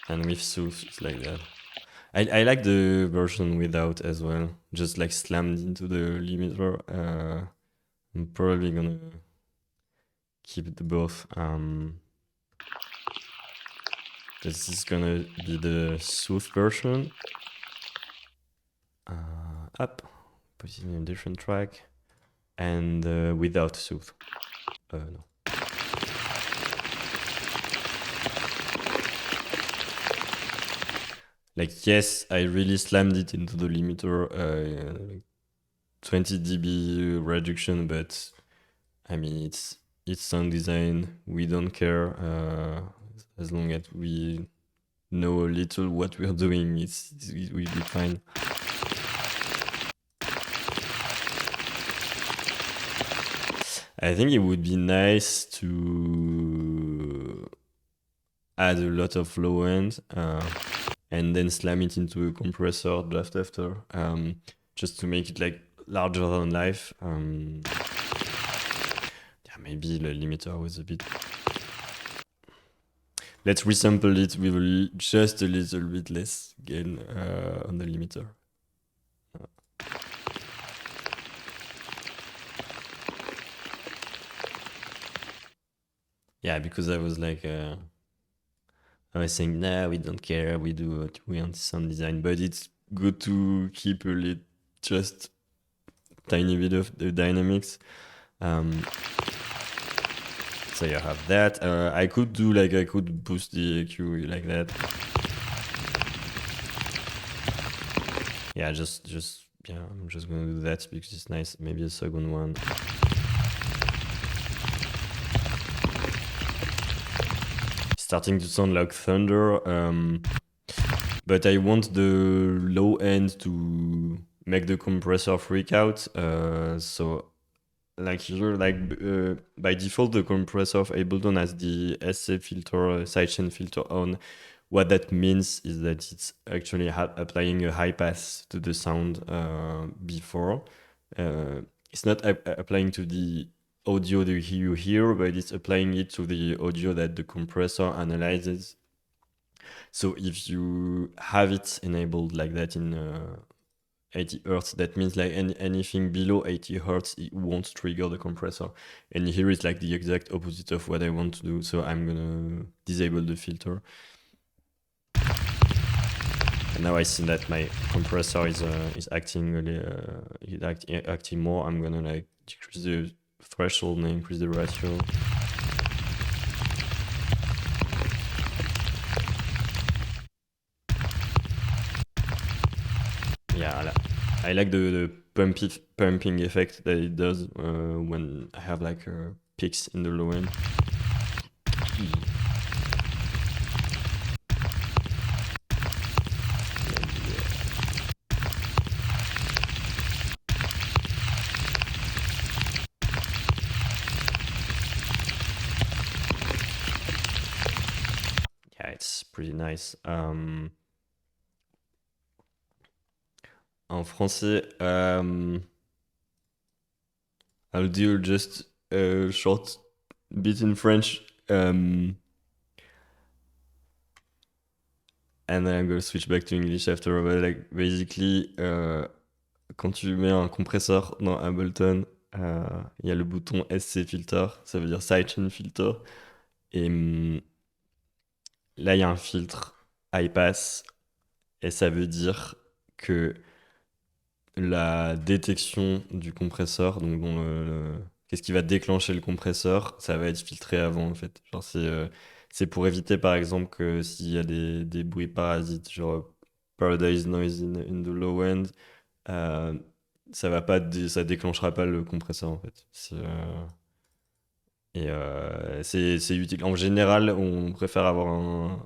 and with Sooth it's like that. I like the version without as well, just like slammed into the limiter. I'm probably gonna keep the both. This is gonna be the smooth version. Up, put it in a different track, and without smooth. No. Like, yes, I really slammed it into the limiter, 20 dB reduction, but I mean, it's sound design. We don't care as long as we know a little what we're doing. We'll be fine. I think it would be nice to add a lot of low end and then slam it into a compressor just after, just to make it like larger than life. Yeah, maybe the limiter was a bit. Let's resample it with just a little bit less gain on the limiter. Yeah, because I was like, I was saying, nah, we don't care, we do what we want sound design, but it's good to keep a little, just tiny bit of the dynamics. So you have that. I could boost the EQ like that. Yeah, yeah, I'm just gonna do that because it's nice. Maybe a second one. Starting to sound like thunder, but I want the low end to make the compressor freak out. So like here, by default, the compressor of Ableton has the SC filter, sidechain filter on. What that means is that it's actually applying a high pass to the sound before. It's not applying to the audio that you hear, but it's applying it to the audio that the compressor analyzes. So if you have it enabled like that in 80 hertz, that means like anything below 80 hertz, it won't trigger the compressor. And here is like the exact opposite of what I want to do. So I'm gonna disable the filter. And now I see that my compressor is acting really, acting more. I'm gonna like decrease the threshold and increase the ratio. Yeah, I like the pumping effect that it does when I have like peaks in the low end. Yeah, it's pretty nice. En français, I'll do just a short bit in French. And then I'm gonna switch back to English after. But like, basically, quand tu mets un compresseur dans Ableton, il y a le bouton SC Filter, ça veut dire Sidechain Filter. Et là, il y a un filtre high pass, et ça veut dire que la détection du compresseur, donc qu'est-ce qui va déclencher le compresseur, ça va être filtré avant en fait. Genre c'est pour éviter par exemple que s'il y a des bruits parasites, genre Paradise Noise in the low end, ça va pas ça déclenchera pas le compresseur en fait. C'est utile. En général, on préfère avoir un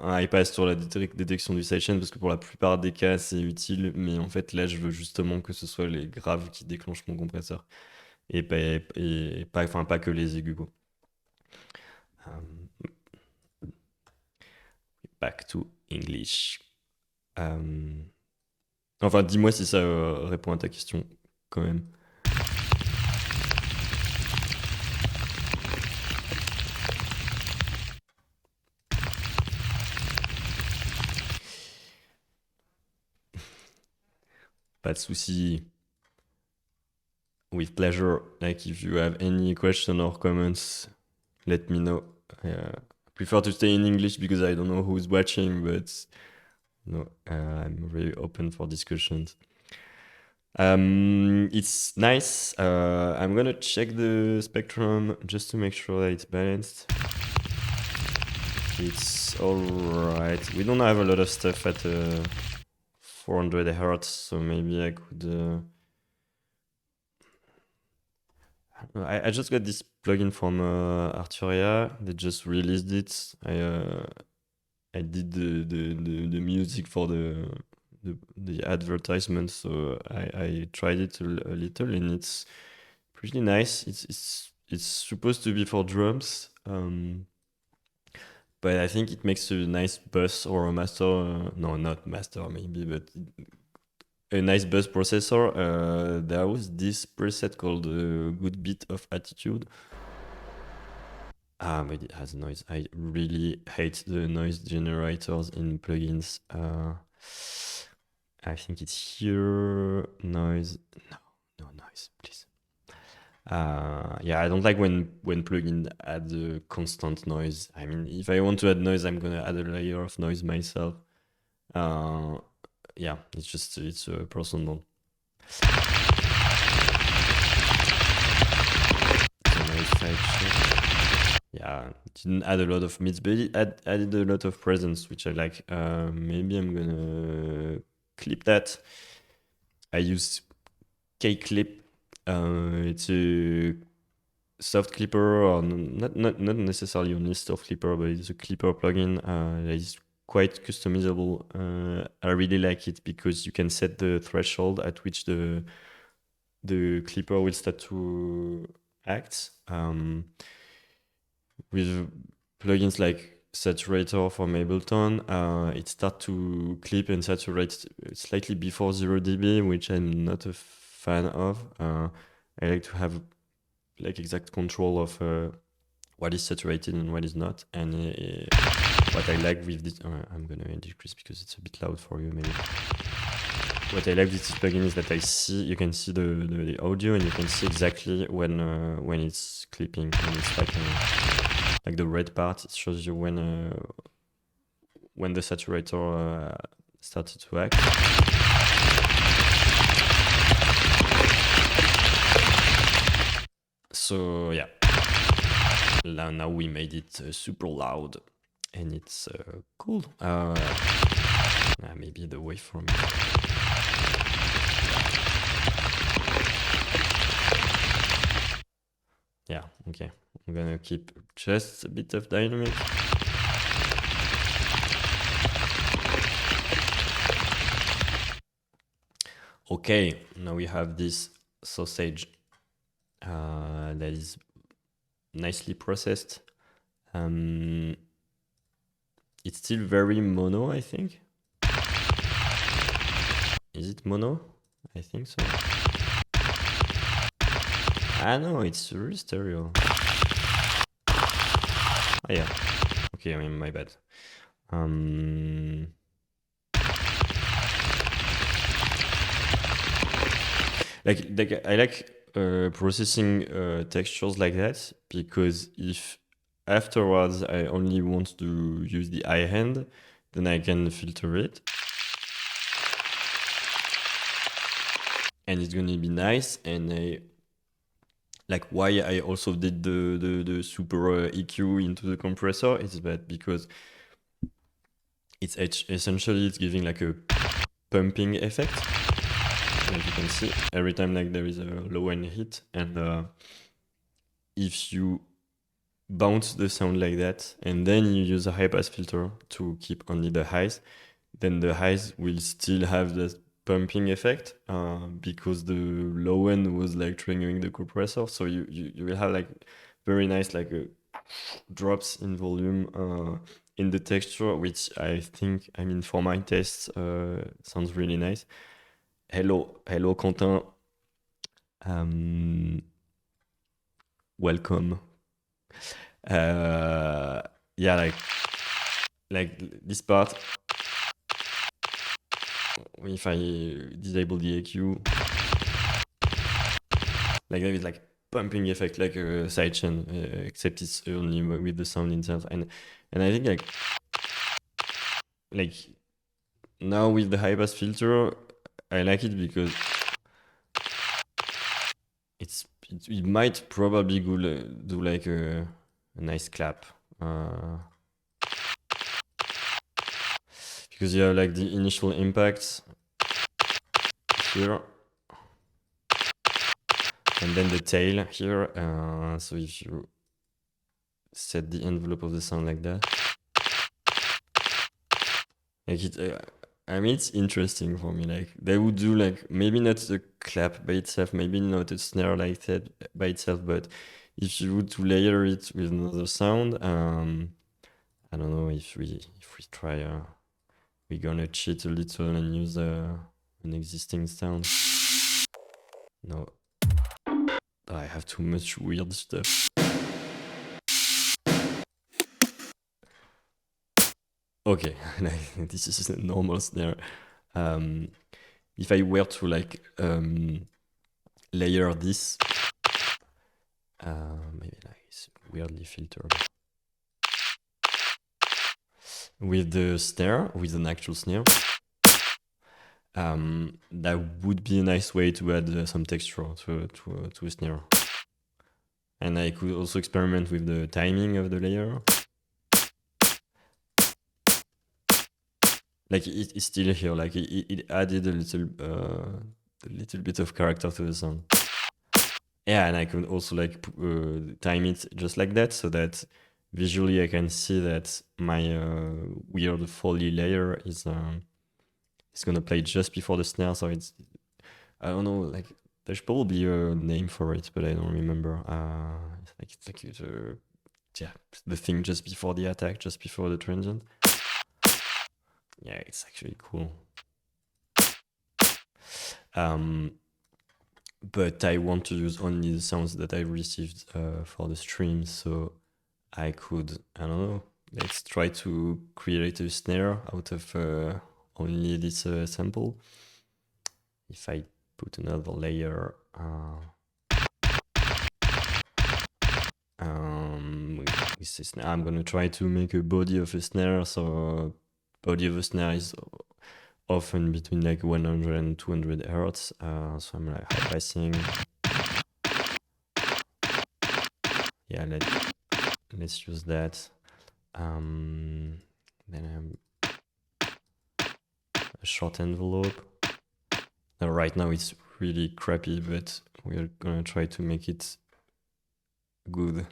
high pass sur la détection du sidechain parce que pour la plupart des cas c'est utile, mais en fait là je veux justement que ce soit les graves qui déclenchent mon compresseur enfin, pas que les aigus quoi. Back to English. Enfin, dis-moi si ça répond à ta question quand même. Pas de souci. with pleasure. Like if you have any question or comments, let me know. I prefer to stay in English because I don't know who's watching, but no, I'm really open for discussions. It's nice. I'm gonna check the spectrum just to make sure that it's balanced. It's alright. We don't have a lot of stuff at 400 Hz, so maybe I could. I just got this plugin from Arturia. They just released it. I did the music for the advertisement, so I tried it a little, and it's pretty nice. It's supposed to be for drums, but I think it makes a nice bus or a master. No, not master maybe, but a nice bus processor. There was this preset called Good Bit of Attitude. But it has noise. I really hate the noise generators in plugins. I think it's here. Noise. No noise, please. Yeah, I don't like when plugin add a constant noise. I mean, if I want to add noise, I'm gonna add a layer of noise myself. Yeah, it's a personal. So noise side shift. Yeah, it didn't add a lot of mids, but it added a lot of presence, which I like. Maybe I'm gonna clip that. I use K-Clip. It's a soft clipper, or not necessarily only soft clipper, but it's a clipper plugin that is quite customizable. I really like it because you can set the threshold at which the clipper will start to act. With plugins like Saturator from Ableton, it starts to clip and saturate slightly before 0 dB, which I'm not a fan of. I like to have like exact control of what is saturated and what is not. And what I like with this, I'm gonna decrease because it's a bit loud for you maybe. What I like with this plugin is that you can see the audio, and you can see exactly when it's clipping. And it's like the red part. It shows you when the saturator started to act. So yeah, now we made it super loud, and it's cool. Maybe the waveform. Yeah, okay. I'm gonna keep just a bit of dynamic. Okay, now we have this sausage that is nicely processed. It's still very mono, I think. Is it mono? I think so. No, it's really stereo. Yeah. Okay, I mean, my bad. Like I like processing textures like that, because if afterwards I only want to use the high hand, then I can filter it. And it's gonna be nice. And like why I also did the super EQ into the compressor is that because it's essentially it's giving like a pumping effect. As you can see, every time like there is a low end hit, and if you bounce the sound like that, and then you use a high pass filter to keep only the highs, then the highs will still have the pumping effect because the low end was like triggering the compressor. So you will have like very nice like drops in volume in the texture, which I think, I mean, for my taste, sounds really nice. Hello Quentin. Welcome. Yeah, like this part, if I disable the EQ, Like there is like pumping effect, like a sidechain, except it's only with the sound itself. And I think like now with the high pass filter, I like it because it might probably do like a nice clap. Because you have like the initial impacts here, and then the tail here. So if you set the envelope of the sound like that, like I mean, it's interesting for me. Like they would do like maybe not the clap by itself, maybe not a snare like that by itself, but if you would to layer it with another sound, I don't know if we try. We're gonna cheat a little and use an existing sound. No, I have too much weird stuff. Okay, this is a normal snare. If I were to like layer this, maybe like it's weirdly filtered with the snare, with an actual snare. That would be a nice way to add some texture to a snare. And I could also experiment with the timing of the layer. Like it's still here, like it added a little bit of character to the sound. Yeah, and I could also like time it just like that, so that visually I can see that my weird Foley layer is gonna play just before the snare. So it's, I don't know, like there's probably a name for it, but I don't remember. It's like yeah, the thing just before the attack, just before the transient. Yeah, it's actually cool. But I want to use only the sounds that I received for the stream, so I could, I don't know, let's try to create a snare out of only this sample. If I put another layer, with this snare, I'm gonna try to make a body of a snare. So body of a snare is often between like 100 and 200 hertz. So I'm like high passing. Yeah, let's use that. Then a short envelope. Now, right now it's really crappy, but we're gonna try to make it good.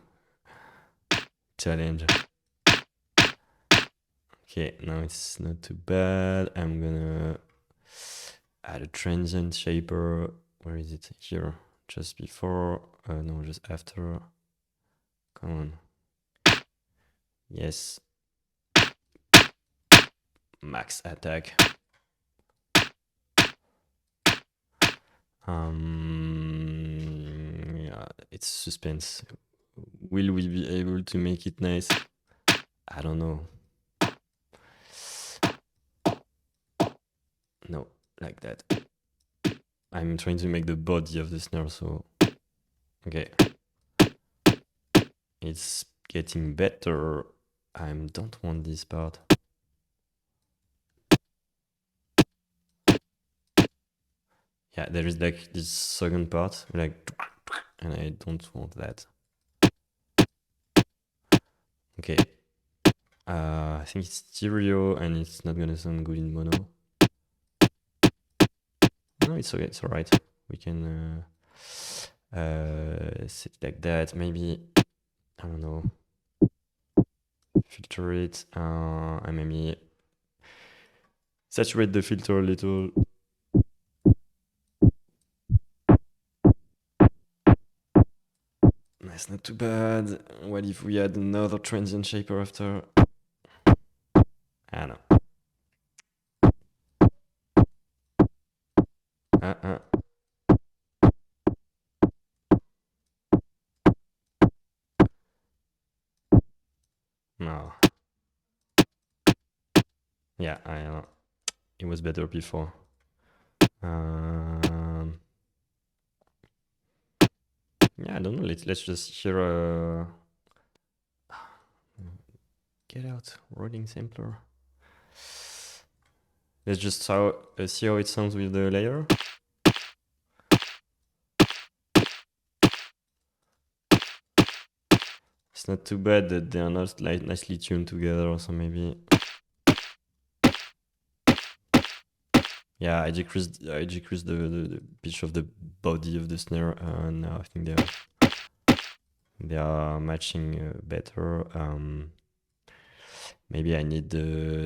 Challenge. Okay, now it's not too bad. I'm gonna add a transient shaper. Where is it? Here. Just before. No, just after. Come on. Yes. Max attack. Yeah, it's suspense. Will we be able to make it nice? I don't know. No, like that. I'm trying to make the body of the snare, so okay. It's getting better. I don't want this part. Yeah, there is like this second part, like, and I don't want that. Okay. I think it's stereo and it's not gonna sound good in mono. No, it's okay, it's alright. We can set it like that. Maybe, I don't know, filter it, and maybe saturate the filter a little. That's not too bad. What if we add another transient shaper after? I don't know. No. Yeah, I know. It was better before. Yeah, I don't know. Let's just hear get out rolling sampler. Let's just see how it sounds with the layer. It's not too bad that they are not like nicely tuned together, so maybe. Yeah, I decreased the pitch of the body of the snare, and now I think they are matching better. Maybe I need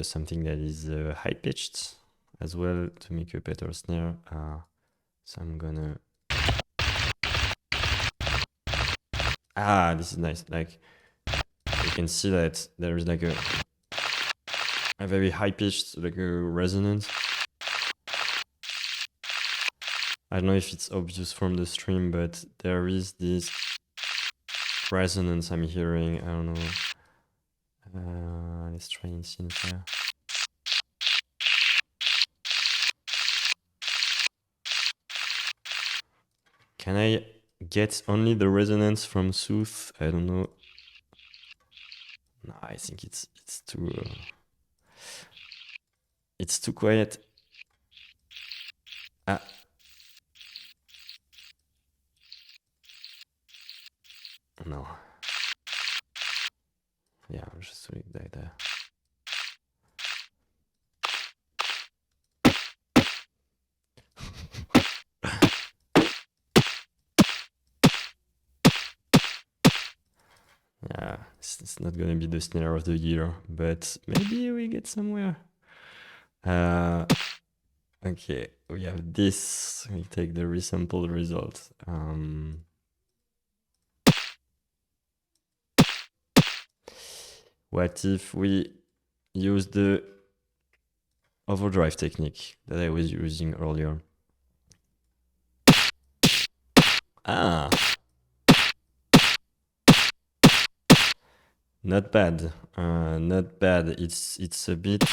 something that is high pitched as well to make a better snare. So I'm gonna. This is nice. Like you can see that there is like a very high pitched like a resonance. I don't know if it's obvious from the stream, but there is this resonance I'm hearing. I don't know. Let's try and see here. Can I get only the resonance from Sooth? I don't know. No, I think it's too quiet. No. Yeah, I'm just doing that. Yeah, it's not gonna be the snare of the year, but maybe we get somewhere. Okay, we have this. We take the resampled result. What if we use the overdrive technique that I was using earlier? Not bad. Not bad. It's a bit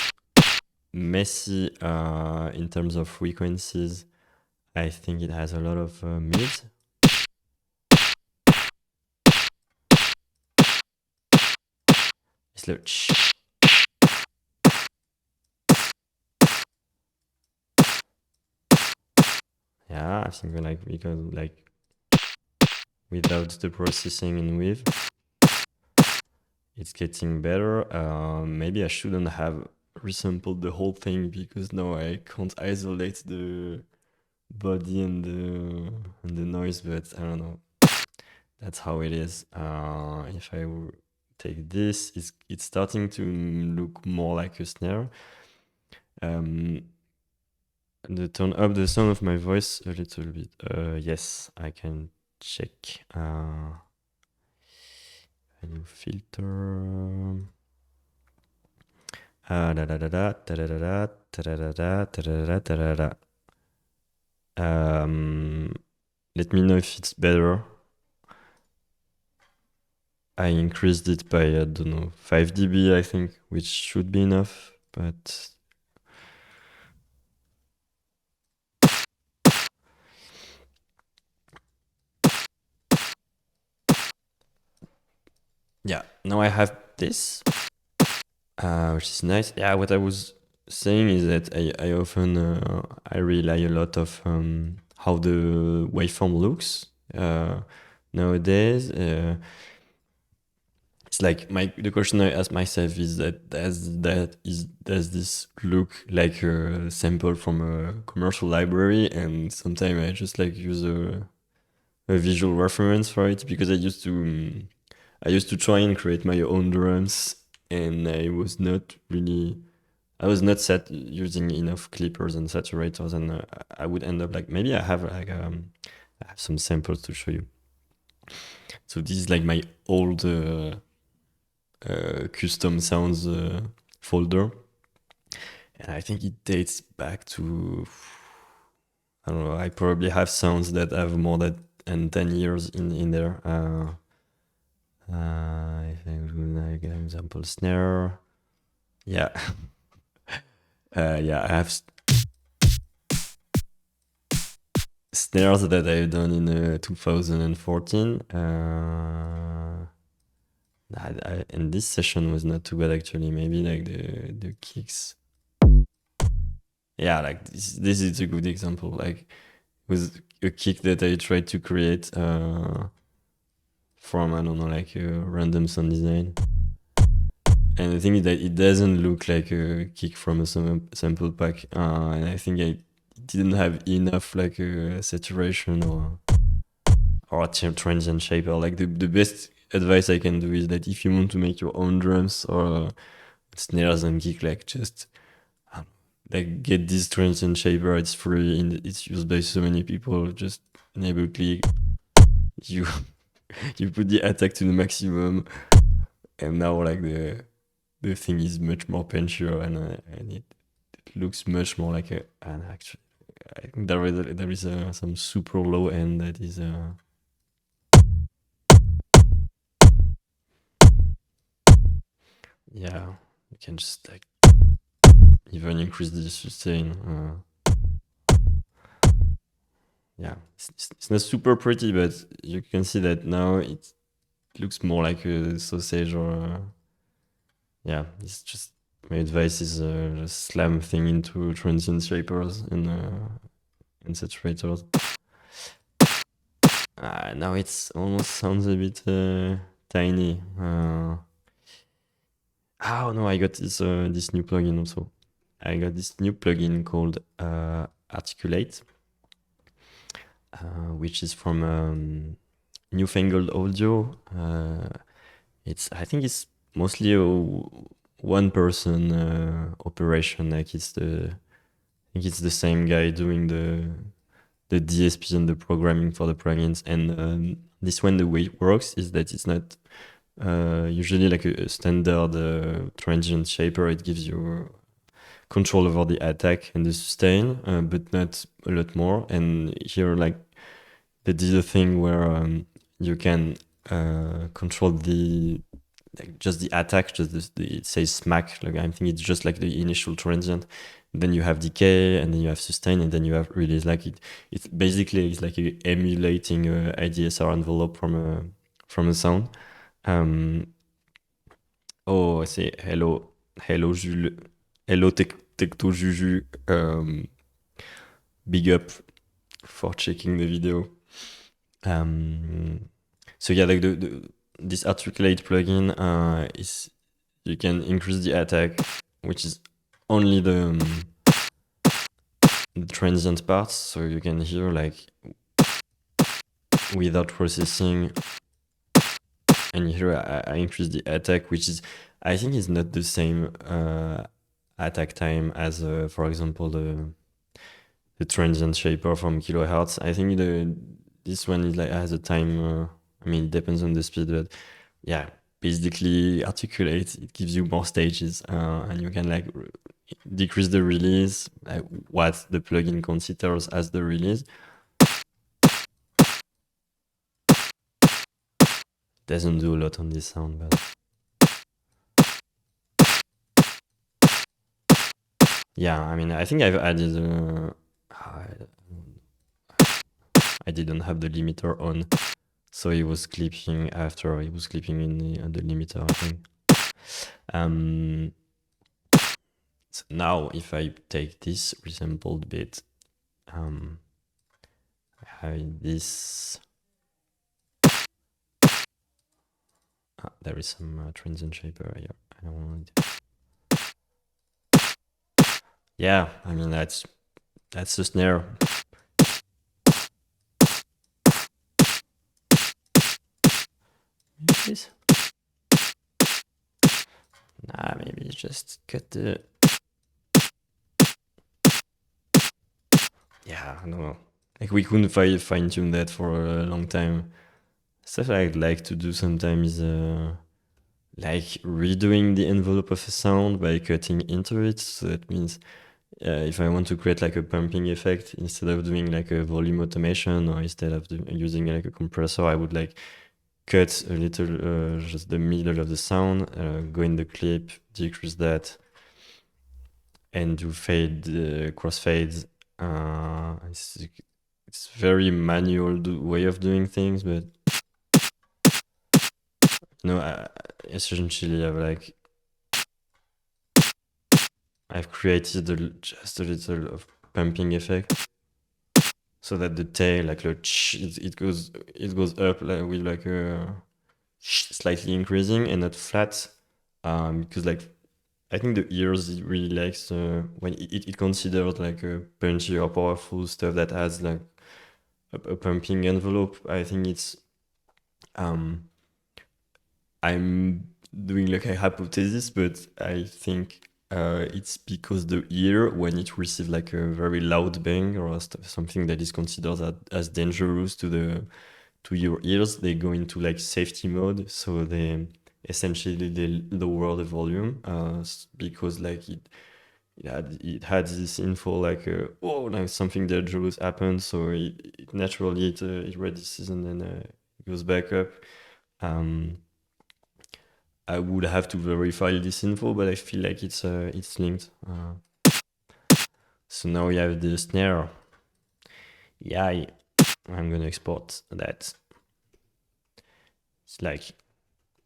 messy in terms of frequencies. I think it has a lot of mids. It's like yeah, I think we can like without the processing in with. It's getting better. Maybe I shouldn't have resampled the whole thing because now I can't isolate the body and the noise, but I don't know. That's how it is. If I take this, it's starting to look more like a snare. The turn up the sound of my voice a little bit. Yes, I can check. A new filter. Da da da da da da da da da da da da da da. Let me know if it's better. I increased it by, I don't know, 5 dB, I think, which should be enough, but yeah, now I have this, which is nice. Yeah, what I was saying is that I often I rely a lot of how the waveform looks nowadays. It's like the question I ask myself is that does this look like a sample from a commercial library? And sometimes I just like use a visual reference for it because I used to try and create my own drums, and I was not set using enough clippers and saturators, and I would end up like maybe I have some samples to show you. So this is like my old custom sounds folder, and I think it dates back to, I don't know, I probably have sounds that have more than 10 years in there. I think like an example snare. Yeah. Yeah, I have snares that I've done in 2014. And this session was not too bad actually. Maybe like the kicks. Yeah, like this is a good example. Like with a kick that I tried to create from, I don't know, like a random sound design. And the thing is that it doesn't look like a kick from a sample pack. And I think I didn't have enough like saturation or a transient shaper. Like the best advice I can do is that if you want to make your own drums or snares and kick, like just like get this transient shaper. It's free and it's used by so many people. Just enable click. You you put the attack to the maximum, and now like the thing is much more punchier and it looks much more like an actual. I think there is some super low end that is yeah, you can just like even increase the sustain. Yeah, it's not super pretty, but you can see that now it looks more like a sausage or yeah. It's just my advice is just slam thing into transient shapers and saturators. Now it's almost sounds a bit tiny. Oh no, I got this new plugin also. I got this new plugin called Articulate, which is from Newfangled Audio. I think it's mostly a one person operation. Like I think it's the same guy doing the DSP and the programming for the plugins. And this one, the way it works is that it's not usually like a standard transient shaper. It gives you control over the attack and the sustain, but not a lot more. And here, like, they did a thing where you can control just the attack, just it says smack. Like, I think it's just like the initial transient. Then you have decay, and then you have sustain, and then you have release. Like it's basically it's like emulating a IDSR envelope from a sound. Oh, I say hello Jules, hello Tecto Juju. Big up for checking the video. So yeah, like this articulate plugin is you can increase the attack, which is only the transient parts, so you can hear like without processing, and here I increase the attack, which is I think is not the same attack time as for example the transient shaper from kilohertz. I think this one is like has a time. I mean, it depends on the speed, but yeah, basically articulate. It gives you more stages, and you can like decrease the release, like what the plugin considers as the release. Doesn't do a lot on this sound, but yeah, I mean, I think I've added. I didn't have the limiter on, so he was clipping after he was clipping in the limiter, I think. So now if I take this resampled bit, I have this. There is some transient shaper here. I don't want it. Yeah, I mean that's the snare. Maybe maybe just cut the. Yeah, I don't know. Like we couldn't fine tune that for a long time. Stuff I'd like to do sometimes is like redoing the envelope of a sound by cutting into it. So that means if I want to create like a pumping effect, instead of doing like a volume automation or instead of using like a compressor, I would like cut a little just the middle of the sound, go in the clip, decrease that, and do fade crossfades. it's very manual way of doing things, but no, essentially I've created just a little of pumping effect so that the tail it goes up like, with like a slightly increasing and not flat, because like I think the ears it really likes when it considers like a punchy or powerful stuff that has like a pumping envelope. I think it's um I'm doing like a hypothesis, but I think it's because the ear, when it receives like a very loud bang or something that is considered as dangerous to your ears, they go into like safety mode. So they lower the volume because like it had this info like oh, like something dangerous happened, so it naturally it reduces and then it goes back up. Um, I would have to verify this info, but I feel like it's linked. So now we have the snare. Yeah, I'm gonna export that. It's like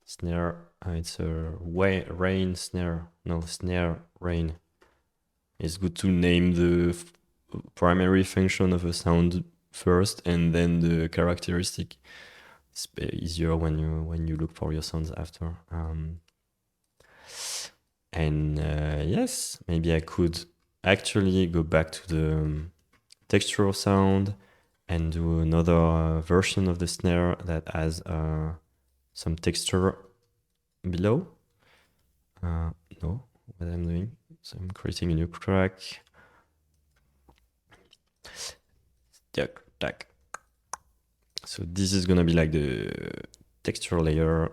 snare. It's a rain snare. No, snare rain. It's good to name the primary function of a sound first, and then the characteristic. It's easier when you look for your sounds after. And yes, maybe I could actually go back to the textural sound and do another version of the snare that has some texture below. No, what I'm doing. So I'm creating a new track. Tack. So this is gonna be like the texture layer.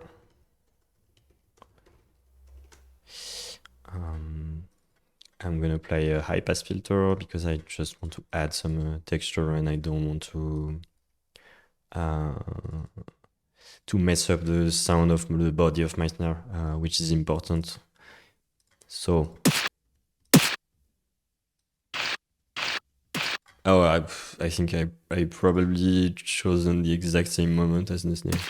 I'm gonna play a high pass filter because I just want to add some texture and I don't want to mess up the sound of the body of my snare, which is important. So, I think I probably chosen the exact same moment as the snare.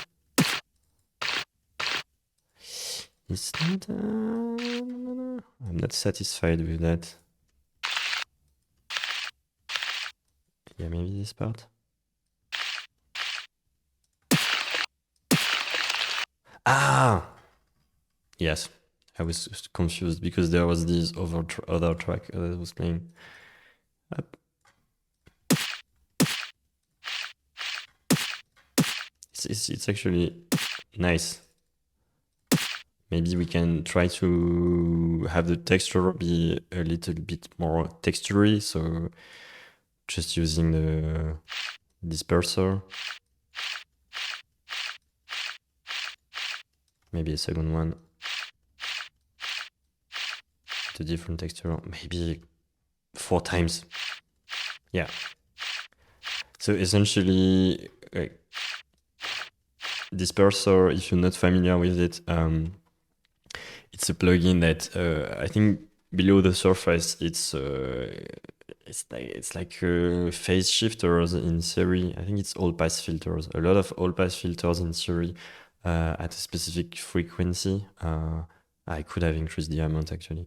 It's not. I'm not satisfied with that. Yeah, maybe this part. Ah! Yes, I was confused because there was this other track that was playing. Up. It's actually nice. Maybe we can try to have the texture be a little bit more textury, so just using the disperser. Maybe a second one. The different texture, maybe 4 times. Yeah. So essentially, like, disperser, if you're not familiar with it, it's a plugin that I think below the surface it's like phase shifters in Siri. I think it's all pass filters. A lot of all pass filters in Siri at a specific frequency. I could have increased the amount actually.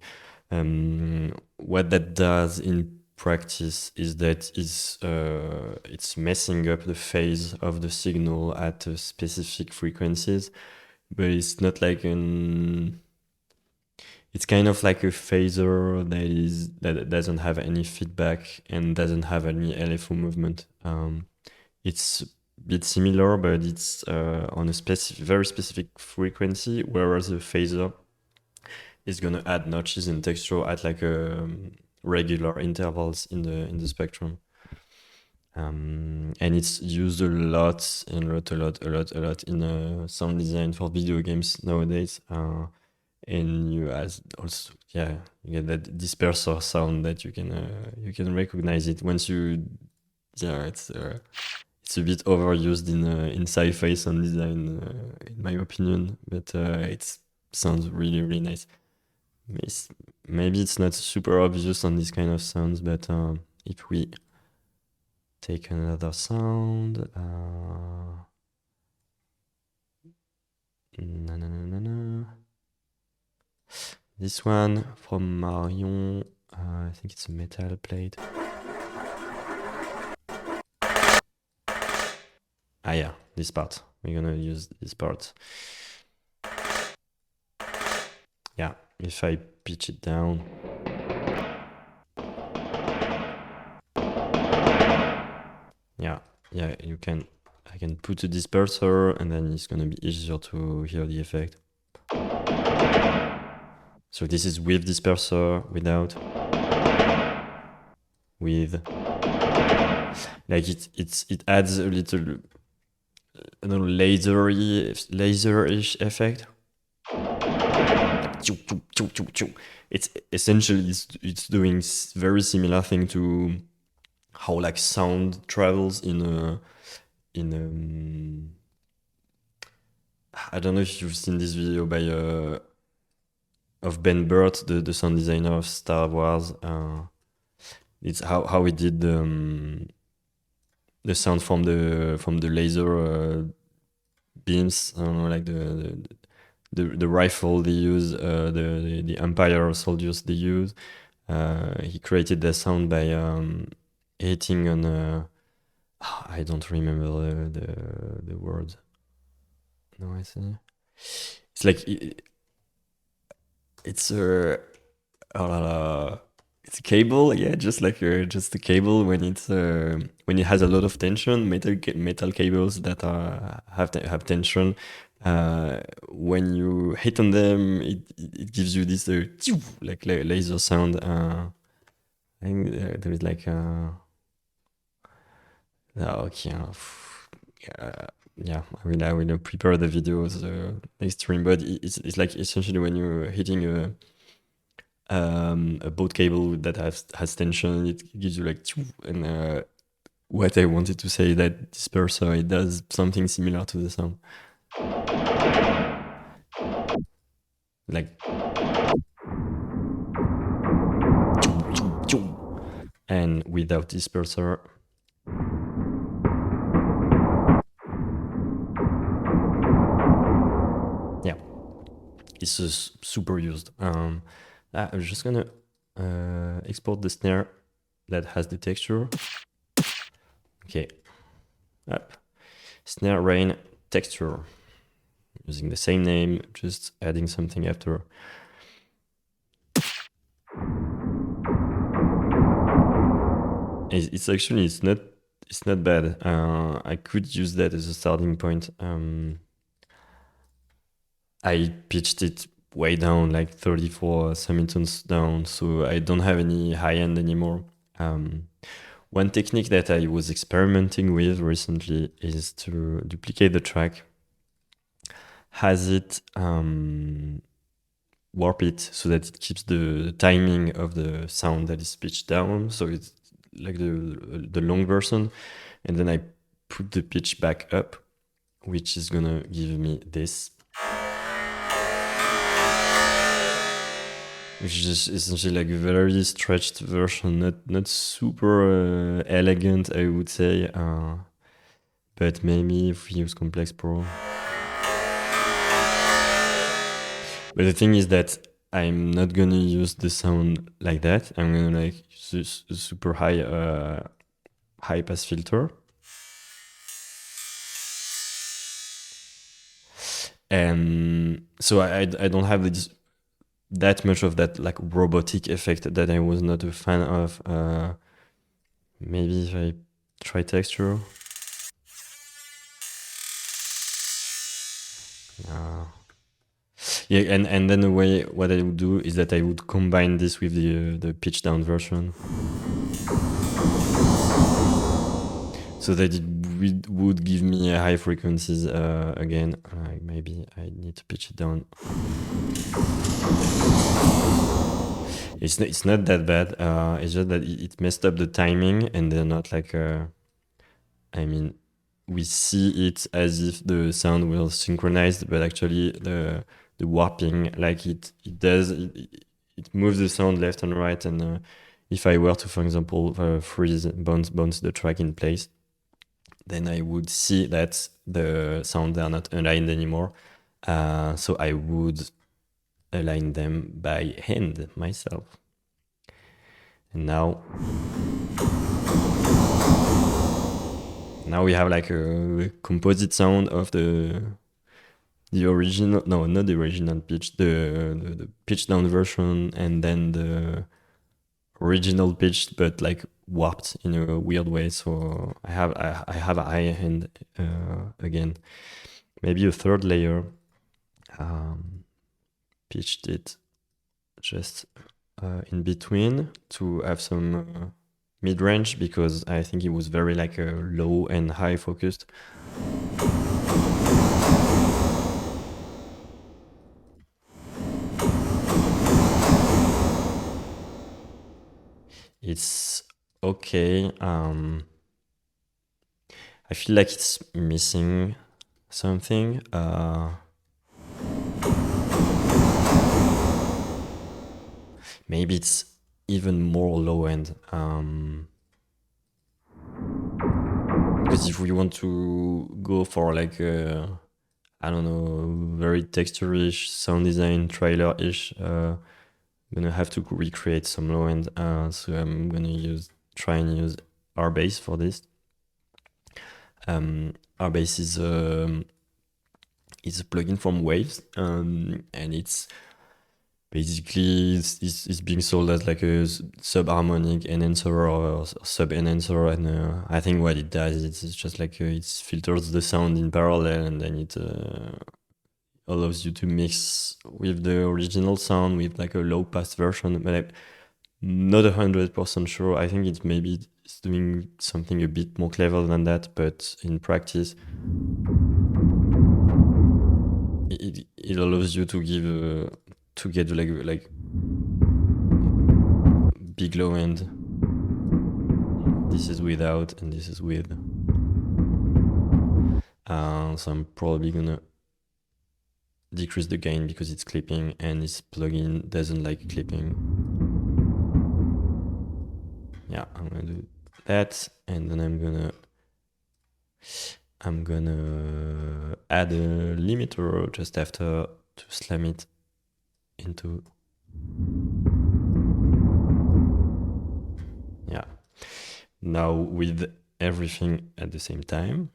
What that does in practice is that it's messing up the phase of the signal at specific frequencies, but it's not like it's kind of like a phaser that doesn't have any feedback and doesn't have any LFO movement. It's a bit similar, but it's on a very specific frequency, whereas a phaser is gonna add notches in texture at like regular intervals in the spectrum. And it's used a lot in sound design for video games nowadays. And you also you get that disperser sound that you can recognize it once it's a bit overused in sci-fi sound design in my opinion, but it sounds really nice. Maybe it's not super obvious on this kind of sounds, but if we take another sound. Na, na, na, na, na. This one from Marion. I think it's a metal plate. Ah yeah, this part. We're gonna use this part. Yeah, if I pitch it down. Yeah, I can put a disperser and then it's gonna be easier to hear the effect. So this is with disperser, without, with. Like it adds a little, I don't know, laser-ish effect. It's essentially it's doing very similar thing to how like sound travels in I don't know if you've seen this video by of Ben Burt, the sound designer of Star Wars. It's how he did the sound from the laser beams. I don't know, like the rifle they use, the Empire soldiers they use. He created the sound by hitting on. I don't remember the word. No, I see. It's like it's a it's a cable, yeah, just like just a cable when it has a lot of tension. Metal cables that have tension. When you hit on them, it gives you this like laser sound. I think there is like okay. Yeah, I will prepare the videos next stream, but it's like essentially when you're hitting a boat cable that has tension, it gives you like and what I wanted to say that disperser, it does something similar to the sound, like and without disperser. Yeah, it's super used. I'm just gonna export the snare that has the texture. Okay, up. Snare rain texture. Using the same name, just adding something after. It's actually it's not bad. I could use that as a starting point. I pitched it way down, like 34 semitones down, so I don't have any high end anymore. One technique that I was experimenting with recently is to duplicate the track, has it warp it so that it keeps the timing of the sound that is pitched down, so it's like the long version, and then I put the pitch back up, which is gonna give me this, which is essentially like a very stretched version, not super elegant, I would say, but maybe if we use Complex Pro. But the thing is that I'm not gonna use the sound like that. I'm gonna like use a super high pass filter. And so I don't have that much of that like robotic effect that I was not a fan of. Maybe if I try texture. Yeah, and then what I would do is that I would combine this with the pitch down version, so that it would give me high frequencies again. Maybe I need to pitch it down. It's not that bad. It's just that it messed up the timing, and they're not like. I mean, we see it as if the sound will synchronize, but actually the warping, like it moves the sound left and right, and if I were to, for example, freeze, bounce the track in place, then I would see that the sounds are not aligned anymore. So I would align them by hand myself. And now we have like a composite sound of the original, no, not the original pitch, the pitch down version, and then the original pitch, but like warped in a weird way. So I have a high end again, maybe a third layer, pitched it just in between to have some mid-range, because I think it was very like low and high focused. It's okay. I feel like it's missing something. Maybe it's even more low end. Because if we want to go for like I don't know, very texture-ish, sound design, trailer-ish, I'm gonna have to recreate some low end. So I'm gonna try and use RBase for this. RBase is a plugin from Waves, and it's basically it's being sold as like a sub-harmonic enhancer or sub-enhancer, and I think what it does is it's just like it filters the sound in parallel, and then it allows you to mix with the original sound with like a low-pass version. But I'm not 100% sure. I think it's doing something a bit more clever than that, but in practice it allows you to get like big low end. This is without and this is with. So I'm probably gonna decrease the gain because it's clipping, and this plugin doesn't like clipping. Yeah, I'm gonna do that, and then I'm gonna add a limiter just after to slam it into. Yeah. Now with everything at the same time.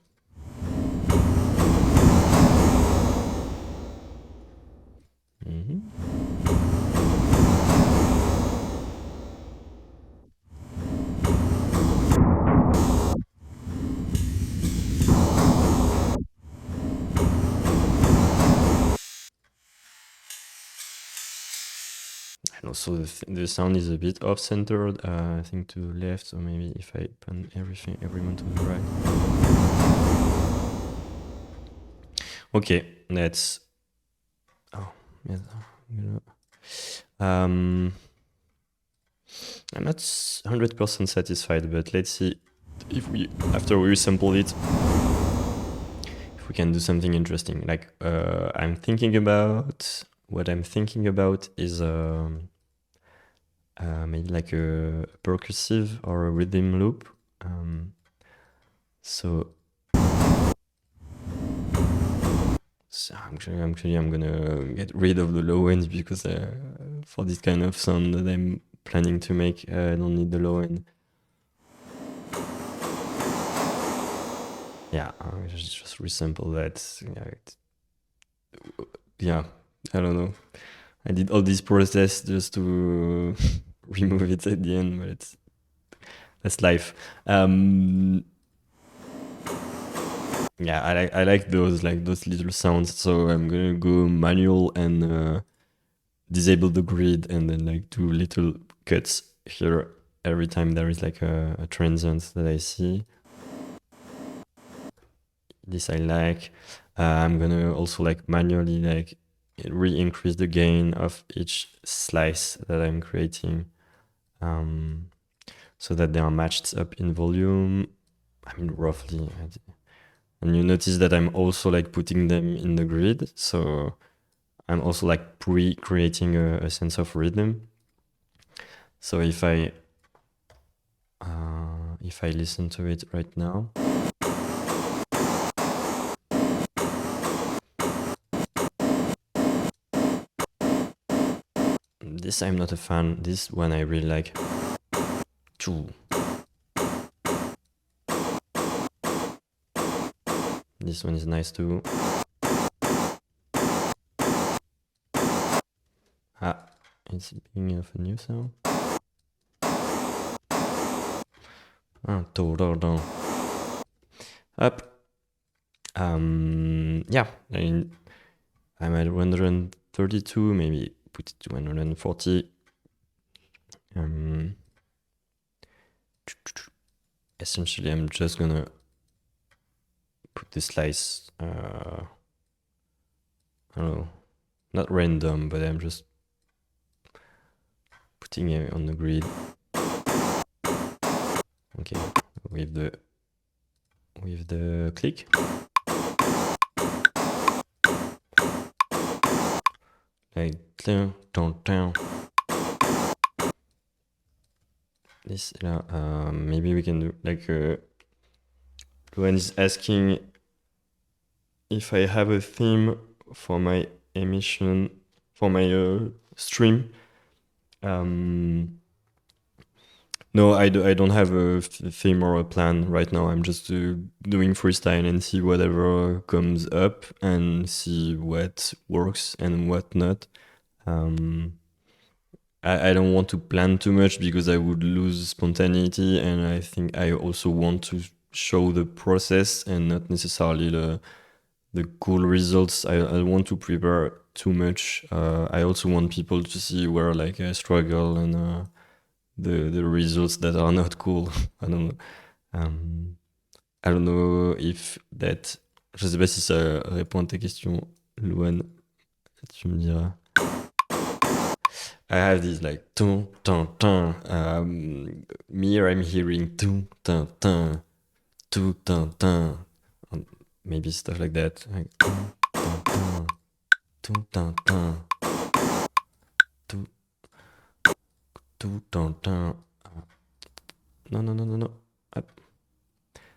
And also the sound is a bit off-centered, I think to the left, so maybe if I pan everyone to the right. Okay, that's... Oh, yes. I'm not 100% satisfied, but let's see if after we sample it, if we can do something interesting. Like, what I'm thinking about is maybe like a percussive or a rhythm loop. So actually, I'm gonna get rid of the low end, because for this kind of sound that I'm planning to make, I don't need the low end. Yeah, I'll just resample that. Yeah, I don't know. I did all this process just to remove it at the end, but that's life. Yeah, I like those little sounds. So I'm gonna go manual and disable the grid, and then like do little cuts here every time there is like a transient that I see. This I like. I'm gonna also like manually like re-increase the gain of each slice that I'm creating, so that they are matched up in volume. I mean, roughly. And you notice that I'm also like putting them in the grid, so I'm also like pre-creating a sense of rhythm. So if I if I listen to it right now. This I'm not a fan. This one I really like. Choo. This one is nice too. It's the beginning of a new sound. Up. Yeah, I'm at 132, maybe put it to 140. Essentially, I'm just gonna put the slice, I don't know, not random, but I'm just putting it on the grid. Okay, with the click. Like this, maybe we can do like Luan is asking if I have a theme for my emission, for my stream. No, I don't have a theme or a plan right now. I'm just doing freestyle and see whatever comes up and see what works and what not. I don't want to plan too much because I would lose spontaneity, and I think I also want to show the process and not necessarily the cool results. I want to prepare too much. I also want people to see where like I struggle and the results that are not cool. I don't know. I don't know if that. Je sais pas si ça répond à ta question, Luan. Tu me diras. I have this like tum tum tum. Here I'm hearing tum tum tum, tum tum tum. Maybe stuff like that. Like tum tum tum, tum tum tum, tum tum tum tum. No no no no no. Up.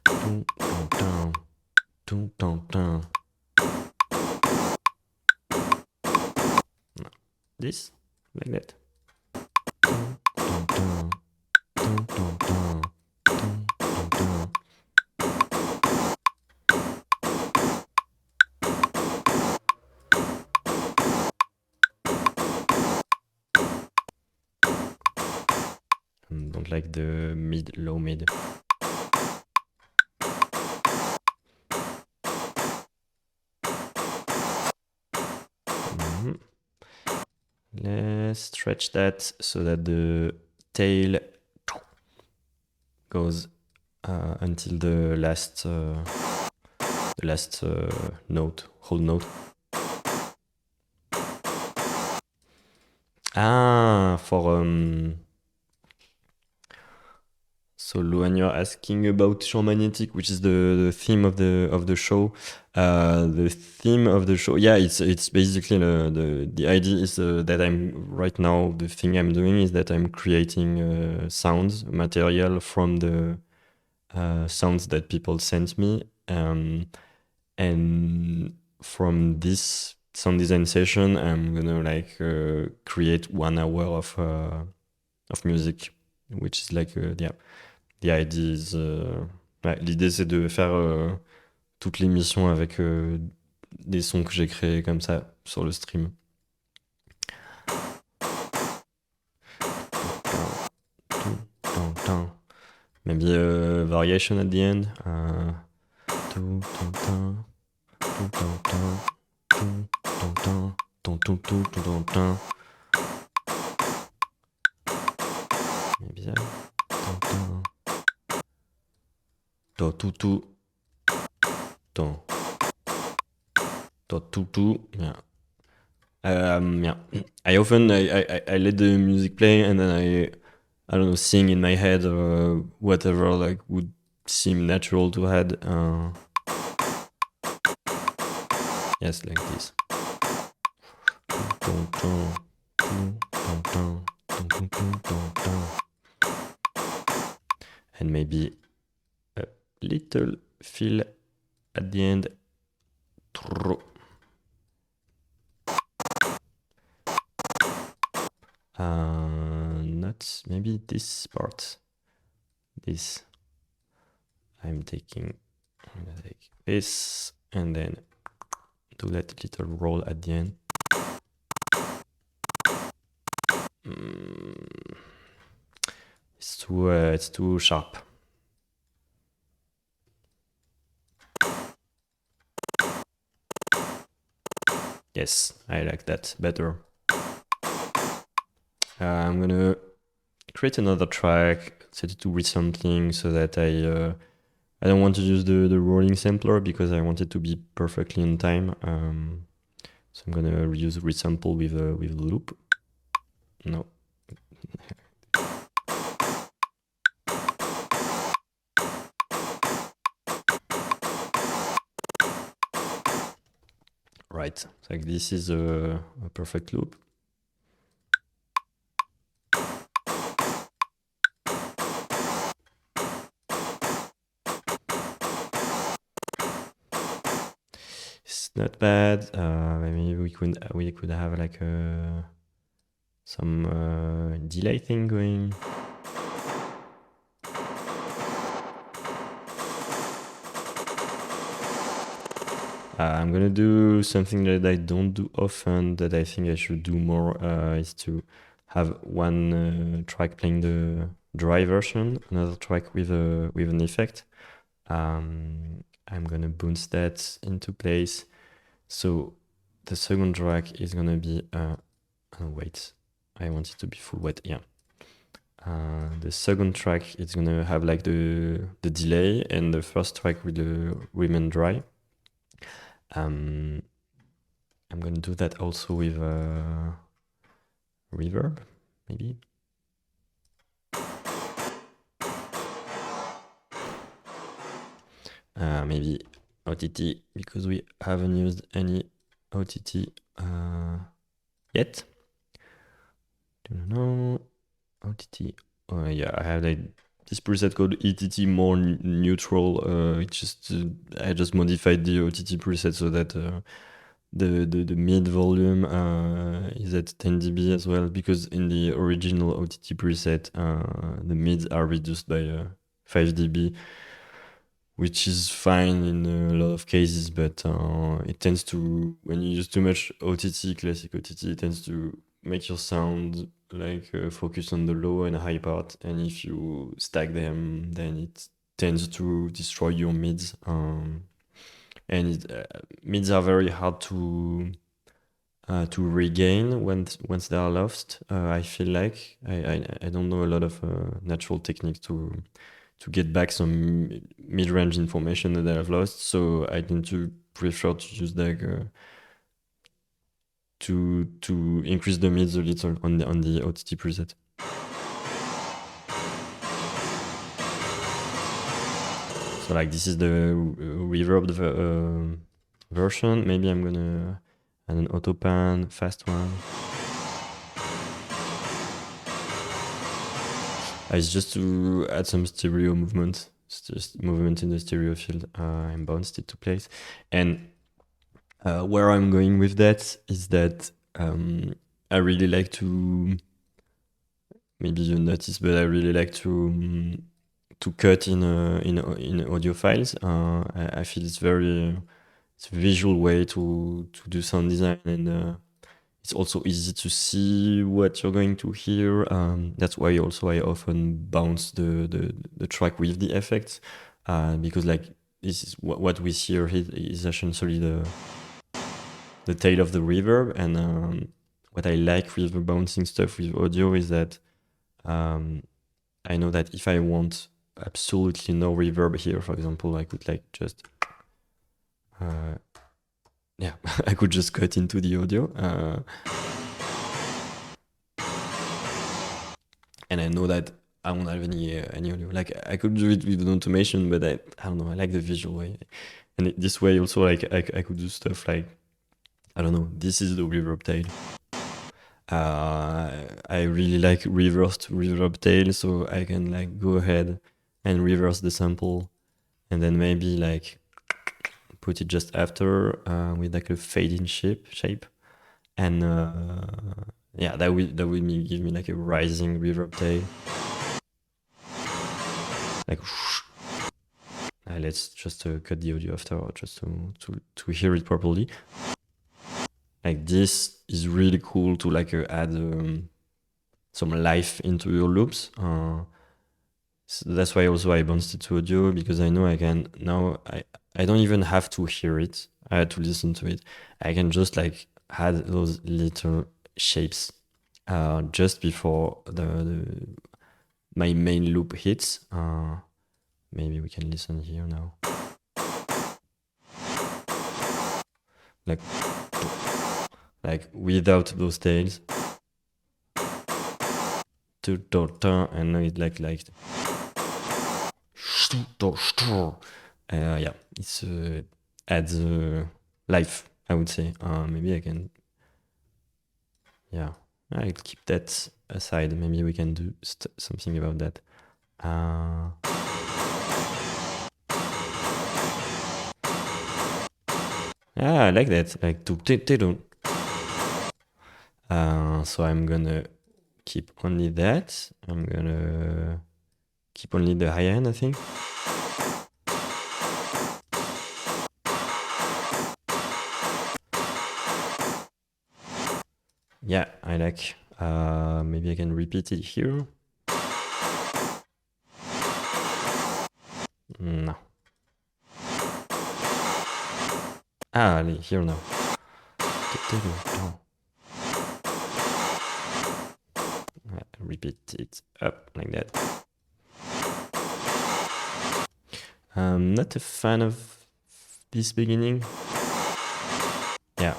Tum tum tum, tum tum tum. No. This like that. Tum tum tum, tum tum tum, tum tum tum. Don't like the mid, low mid. Let's stretch that so that the tail goes until the last note, whole note. So Luan, you're asking about Chant Magnétique, which is the theme of the show. The theme of the show, yeah, it's basically the idea is that I'm right now, the thing I'm doing is that I'm creating sounds material from the sounds that people sent me, and from this sound design session, I'm gonna like create 1 hour of music, which is like yeah. The idea is, ouais, l'idée c'est de faire toute l'émission avec des sons que j'ai créés comme ça sur le stream. Maybe a variation at the end. Maybe that. Do tutu. Do. Do tutu. Yeah. Yeah. I often I let the music play and then I don't know, sing in my head or whatever like would seem natural to add. Yes, like this. and maybe a little fill at the end. Not maybe this part. This I'm gonna take this and then do that little roll at the end. It's too sharp. Yes, I like that better. I'm gonna create another track, set it to resampling so that I don't want to use the rolling sampler because I want it to be perfectly on time. So I'm gonna use resample with a loop. No. Right, so like this is a perfect loop. It's not bad. Maybe we could have like some delay thing going. I'm gonna do something that I don't do often, that I think I should do more, is to have one track playing the dry version, another track with an effect. I'm gonna bounce that into place. So the second track is gonna be, oh wait, I want it to be full wet, yeah. The second track is gonna have like the delay, and the first track will remain dry. I'm gonna do that also with reverb, maybe. Maybe OTT, because we haven't used any OTT yet. Don't know. OTT. Oh yeah, I have like this preset called ETT more neutral. It's just I just modified the OTT preset so that the mid volume is at 10 dB as well, because in the original OTT preset the mids are reduced by 5 dB, which is fine in a lot of cases, but it tends to, when you use too much OTT, classic OTT, it tends to make your sound like focus on the low and high part, and if you stack them, then it tends to destroy your mids. And mids are very hard to regain once they are lost. I feel like I don't know a lot of natural techniques to get back some mid-range information that I have lost, so I tend to prefer to use like to increase the mids a little on the OTT preset. So like this is the reverbed version. Maybe I'm gonna add an auto pan, fast one. It's just to add some stereo movement. It's just movement in the stereo field. I bounced it to place. And where I'm going with that is that I really like to, maybe you notice, but I really like to cut in audio files. I feel it's a visual way to do sound design, and it's also easy to see what you're going to hear. That's why also I often bounce the track with the effects, because like this is what we hear is essentially the tail of the reverb. And what I like with the bouncing stuff with audio is that I know that if I want absolutely no reverb here, for example, I could like just yeah, I could just cut into the audio, and I know that I won't have any audio. Like I could do it with an automation, but I don't know. I like the visual way, and this way also like I could do stuff like, I don't know. This is the reverb tail. I really like reversed reverb tail, so I can like go ahead and reverse the sample, and then maybe like put it just after with like a fade-in shape, and yeah, that will give me like a rising reverb tail, like. Let's just cut the audio after, just to hear it properly. Like this is really cool to like add some life into your loops. So that's why also I bounced it to audio, because I know I can now. I don't even have to hear it. I had to listen to it. I can just like add those little shapes just before my main loop hits. Maybe we can listen here now. Like without those tails. And now it's like yeah, it's adds life, I would say. Maybe I can, yeah, I'll keep that aside. Maybe we can do something about that. Yeah, I like that. Like so I'm gonna keep only that. I'm gonna keep only the high end, I think. Yeah, I like. Maybe I can repeat it here. No. Here now. Repeat it up like that. I'm not a fan of this beginning. Yeah.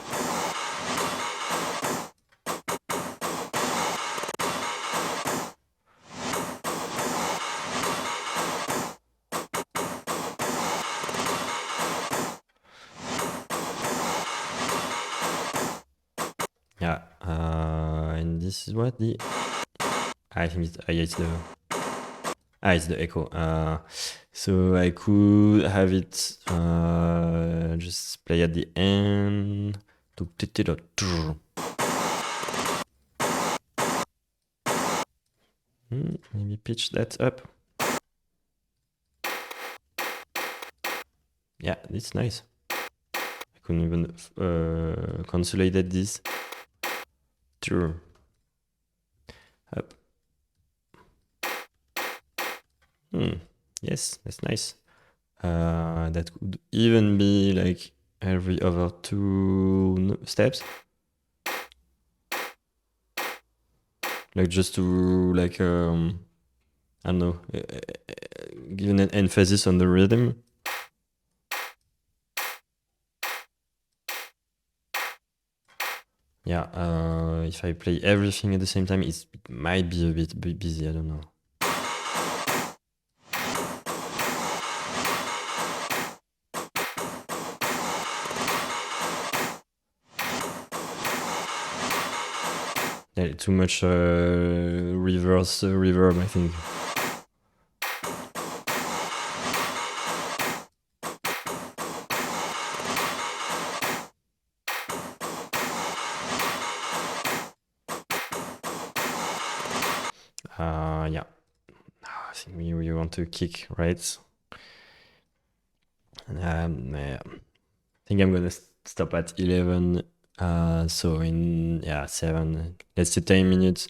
Yeah. And this is what the. I think it's the. It's the echo. So I could have it just play at the end. Maybe pitch that up. Yeah, it's nice. I couldn't even consolidate this. Up. Yes, that's nice. That could even be like every other two steps. Like just to like I don't know, give an emphasis on the rhythm. Yeah, if I play everything at the same time, it might be a bit busy, I don't know. Yeah, too much reverse reverb, I think. Yeah. I think we want to kick, right? I think I'm gonna stop at 11. So in 7, let's say 10 minutes.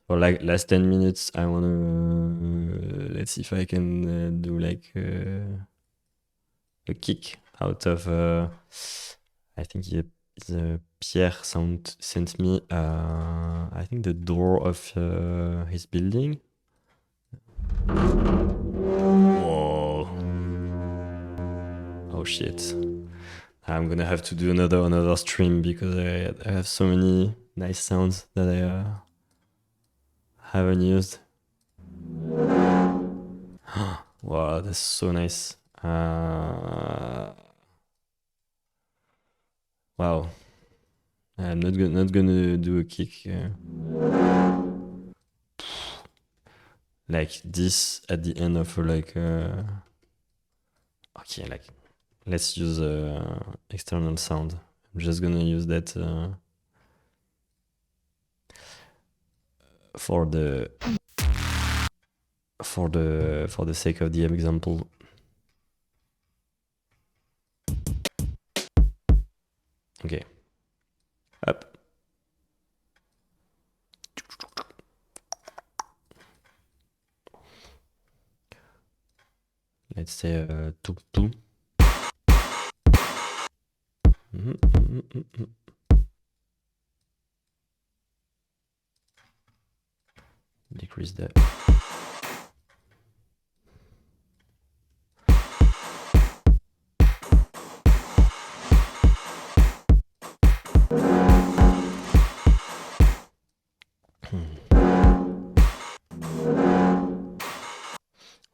For like last 10 minutes, I wanna let's see if I can do like a kick out of. I think Pierre sent me. I think the door of his building. Whoa! Oh shit! I'm gonna have to do another stream because I have so many nice sounds that I haven't used. Wow, that's so nice. Wow. I'm not gonna do a kick. like this at the end of like okay, like let's use external sound. I'm just gonna use that for the sake of the example. Okay, up. Let's say tuk tuk. Decrease that.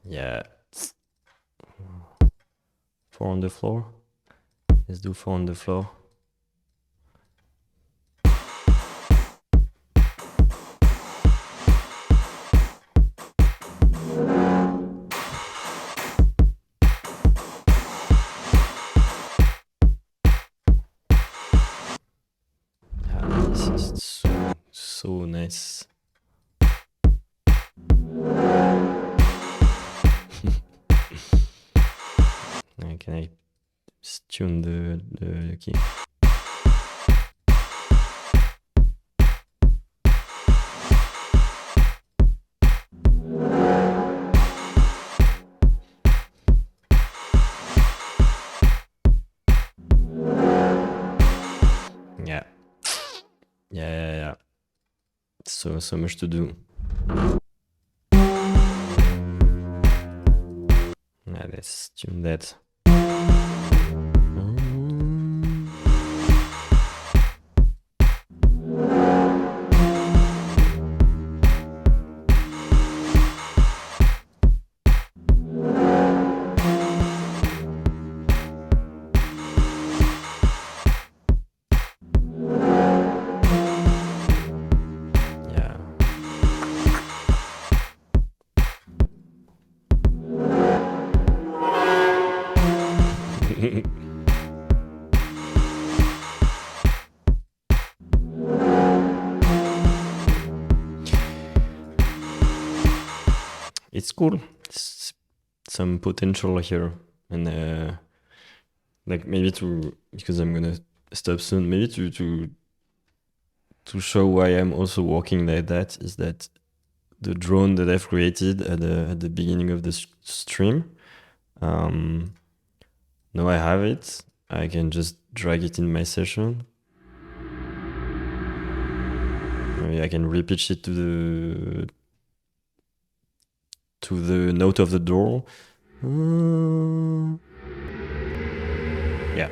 Yeah. 4 on the floor. Let's do 4 on the floor. Yeah, this is so nice. Can I tune the key? Yeah. So much to do. Yeah, let's tune that. It's cool. It's some potential here, and like maybe because I'm gonna stop soon. Maybe to show why I'm also working like that is that the drone that I've created at the beginning of the stream. Now I have it. I can just drag it in my session. Maybe I can repitch it to the note of the door. Yeah.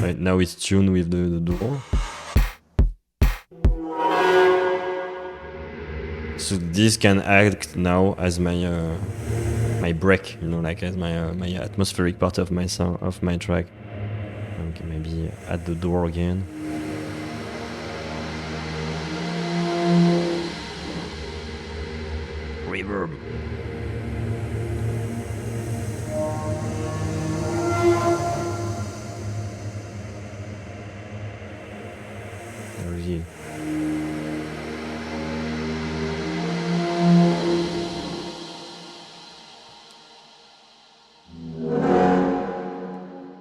Right now it's tuned with the door. So this can act now as my break, like as my atmospheric part of my sound, of my track. Okay, maybe at the door again. Reverb. Really.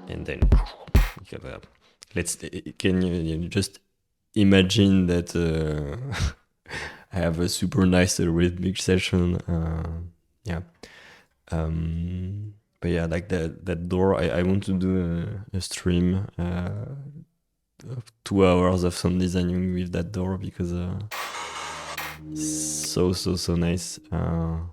And then can you just imagine that I have a super nice rhythmic session. But yeah, like that door, I want to do a stream of 2 hours of sound designing with that door because it's so nice. Wow.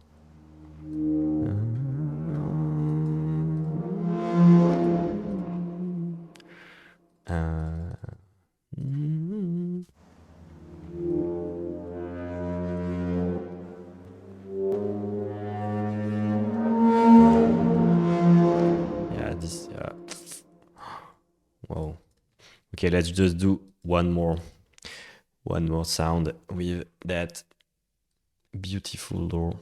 Okay, let's just do one more sound with that beautiful door.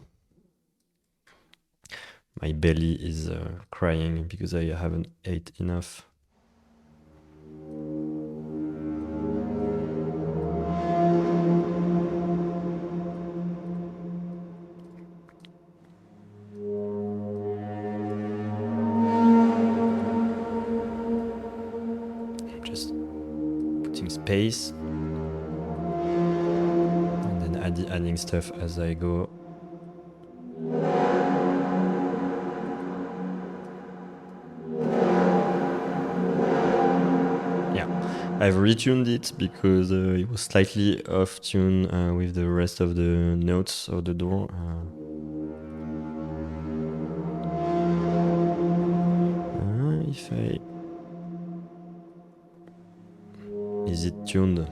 My belly is crying because I haven't ate enough. I'm just putting space and then adding stuff as I go. I've retuned it because it was slightly off tune with the rest of the notes of the door. If I... Is it tuned?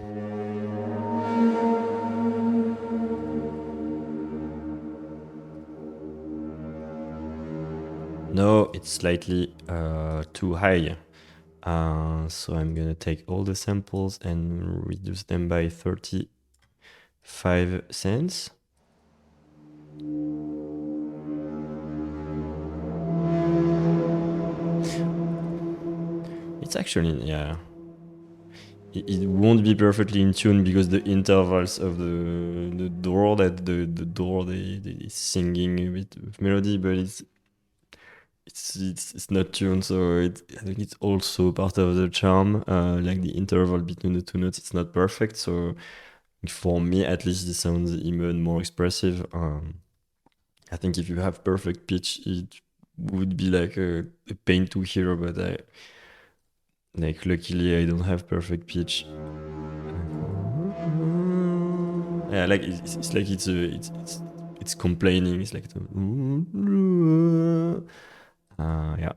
No, it's slightly too high. So I'm gonna take all the samples and reduce them by 35 cents. It's actually, yeah. It won't be perfectly in tune because the intervals of the door, that the door they singing a bit of melody, but it's not tuned, so I think it's also part of the charm. Like the interval between the two notes, it's not perfect. So for me, at least, it sounds even more expressive. I think if you have perfect pitch, it would be like a pain to hear. But luckily, I don't have perfect pitch. Yeah, like it's like it's complaining. It's like yeah.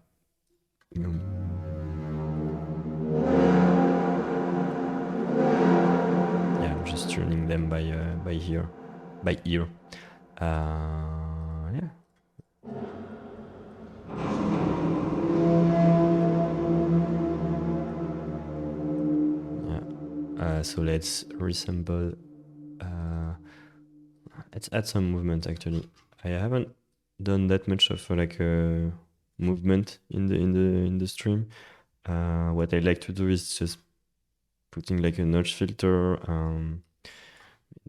Yeah, I'm just tuning them by ear. Yeah. So let's resample. Let's add some movement. Actually, I haven't done that much of like a movement in the stream. What I like to do is just putting like a notch filter.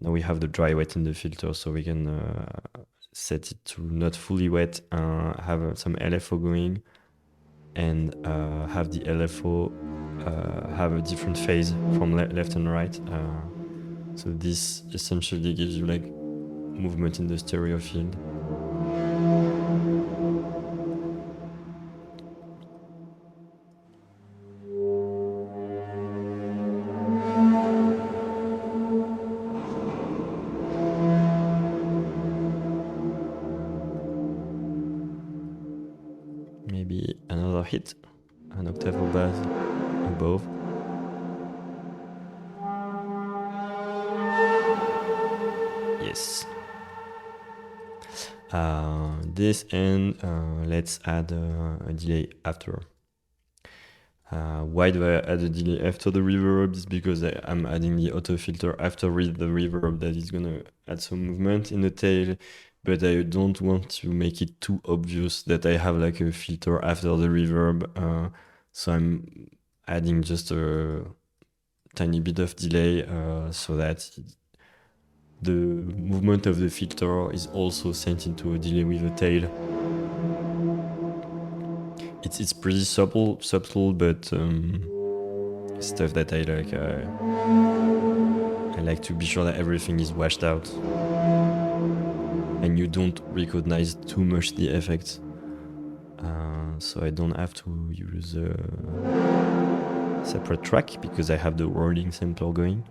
Now we have the dry wet in the filter, so we can set it to not fully wet, have some LFO going, and have the LFO have a different phase from left and right. So this essentially gives you like movement in the stereo field. Maybe another hit, an octave or bass above. Yes. This, and let's add a delay after. Why do I add a delay after the reverb? Is because I'm adding the auto filter after the reverb that is gonna add some movement in the tail, but I don't want to make it too obvious that I have like a filter after the reverb. So I'm adding just a tiny bit of delay so that the movement of the filter is also sent into a delay with a tail. It's pretty subtle, but stuff that I like. I like to be sure that everything is washed out, and you don't recognize too much the effects. So I don't have to use a separate track because I have the rolling sampler going.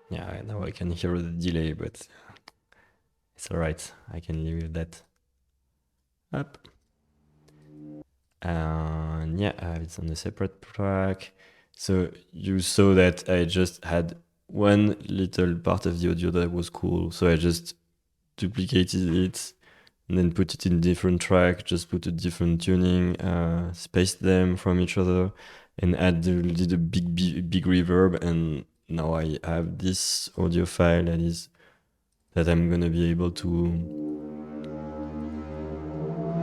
Yeah, now I can hear the delay, but it's alright. I can live with that. Up. And yeah, it's on a separate track. So you saw that I just had one little part of the audio that was cool. So I just duplicated it and then put it in different track, just put a different tuning, spaced them from each other, and did a big reverb, and now I have this audio file that I'm gonna be able to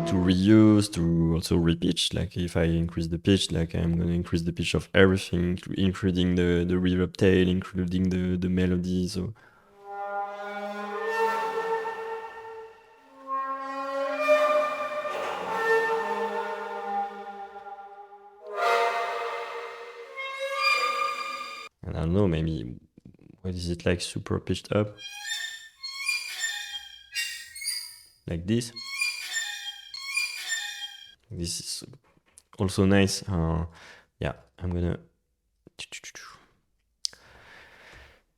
reuse, to also repitch. Like if I increase the pitch, like I'm gonna increase the pitch of everything, including the reverb tail, including the melody. So and I don't know, maybe what is it, like super pitched up, like this. This is also nice. Yeah, I'm gonna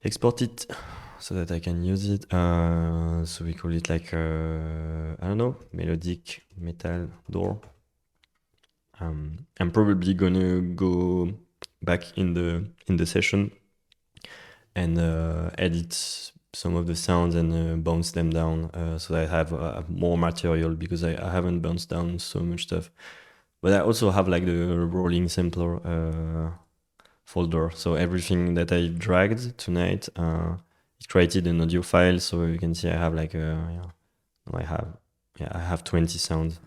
export it so that I can use it. So we call it like I don't know, melodic metal door. I'm probably gonna go back in the session and edit some of the sounds and bounce them down so that I have more material, because I haven't bounced down so much stuff. But I also have like the rolling sampler folder. So everything that I dragged tonight, it created an audio file. So you can see I have like I have 20 sounds.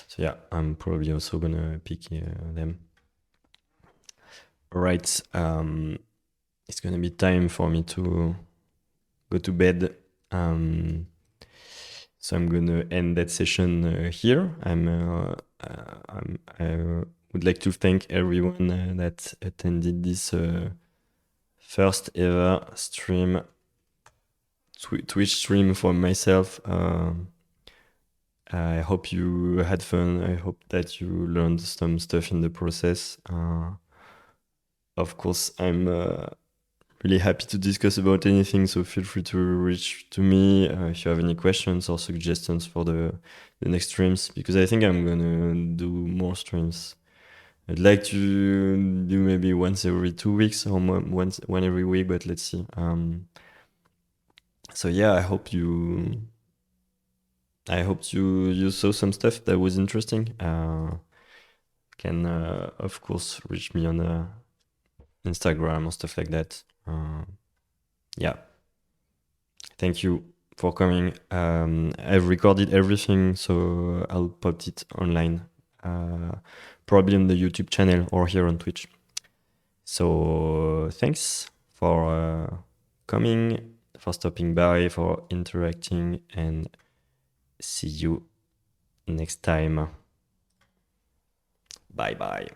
So yeah, I'm probably also gonna pick them. All right, it's gonna be time for me to go to bed. So I'm gonna end that session here. I would like to thank everyone that attended this first ever stream, Twitch stream for myself. I hope you had fun. I hope that you learned some stuff in the process. Of course, I'm really happy to discuss about anything, so feel free to reach to me if you have any questions or suggestions for the next streams, because I think I'm gonna do more streams. I'd like to do maybe once every 2 weeks or one every week, but let's see. So yeah, I hope you saw some stuff that was interesting. Can of course reach me on Instagram or stuff like that. Yeah. Thank you for coming. I've recorded everything, so I'll put it online, probably on the YouTube channel or here on Twitch. So thanks for coming, for stopping by, for interacting, and see you next time. Bye bye.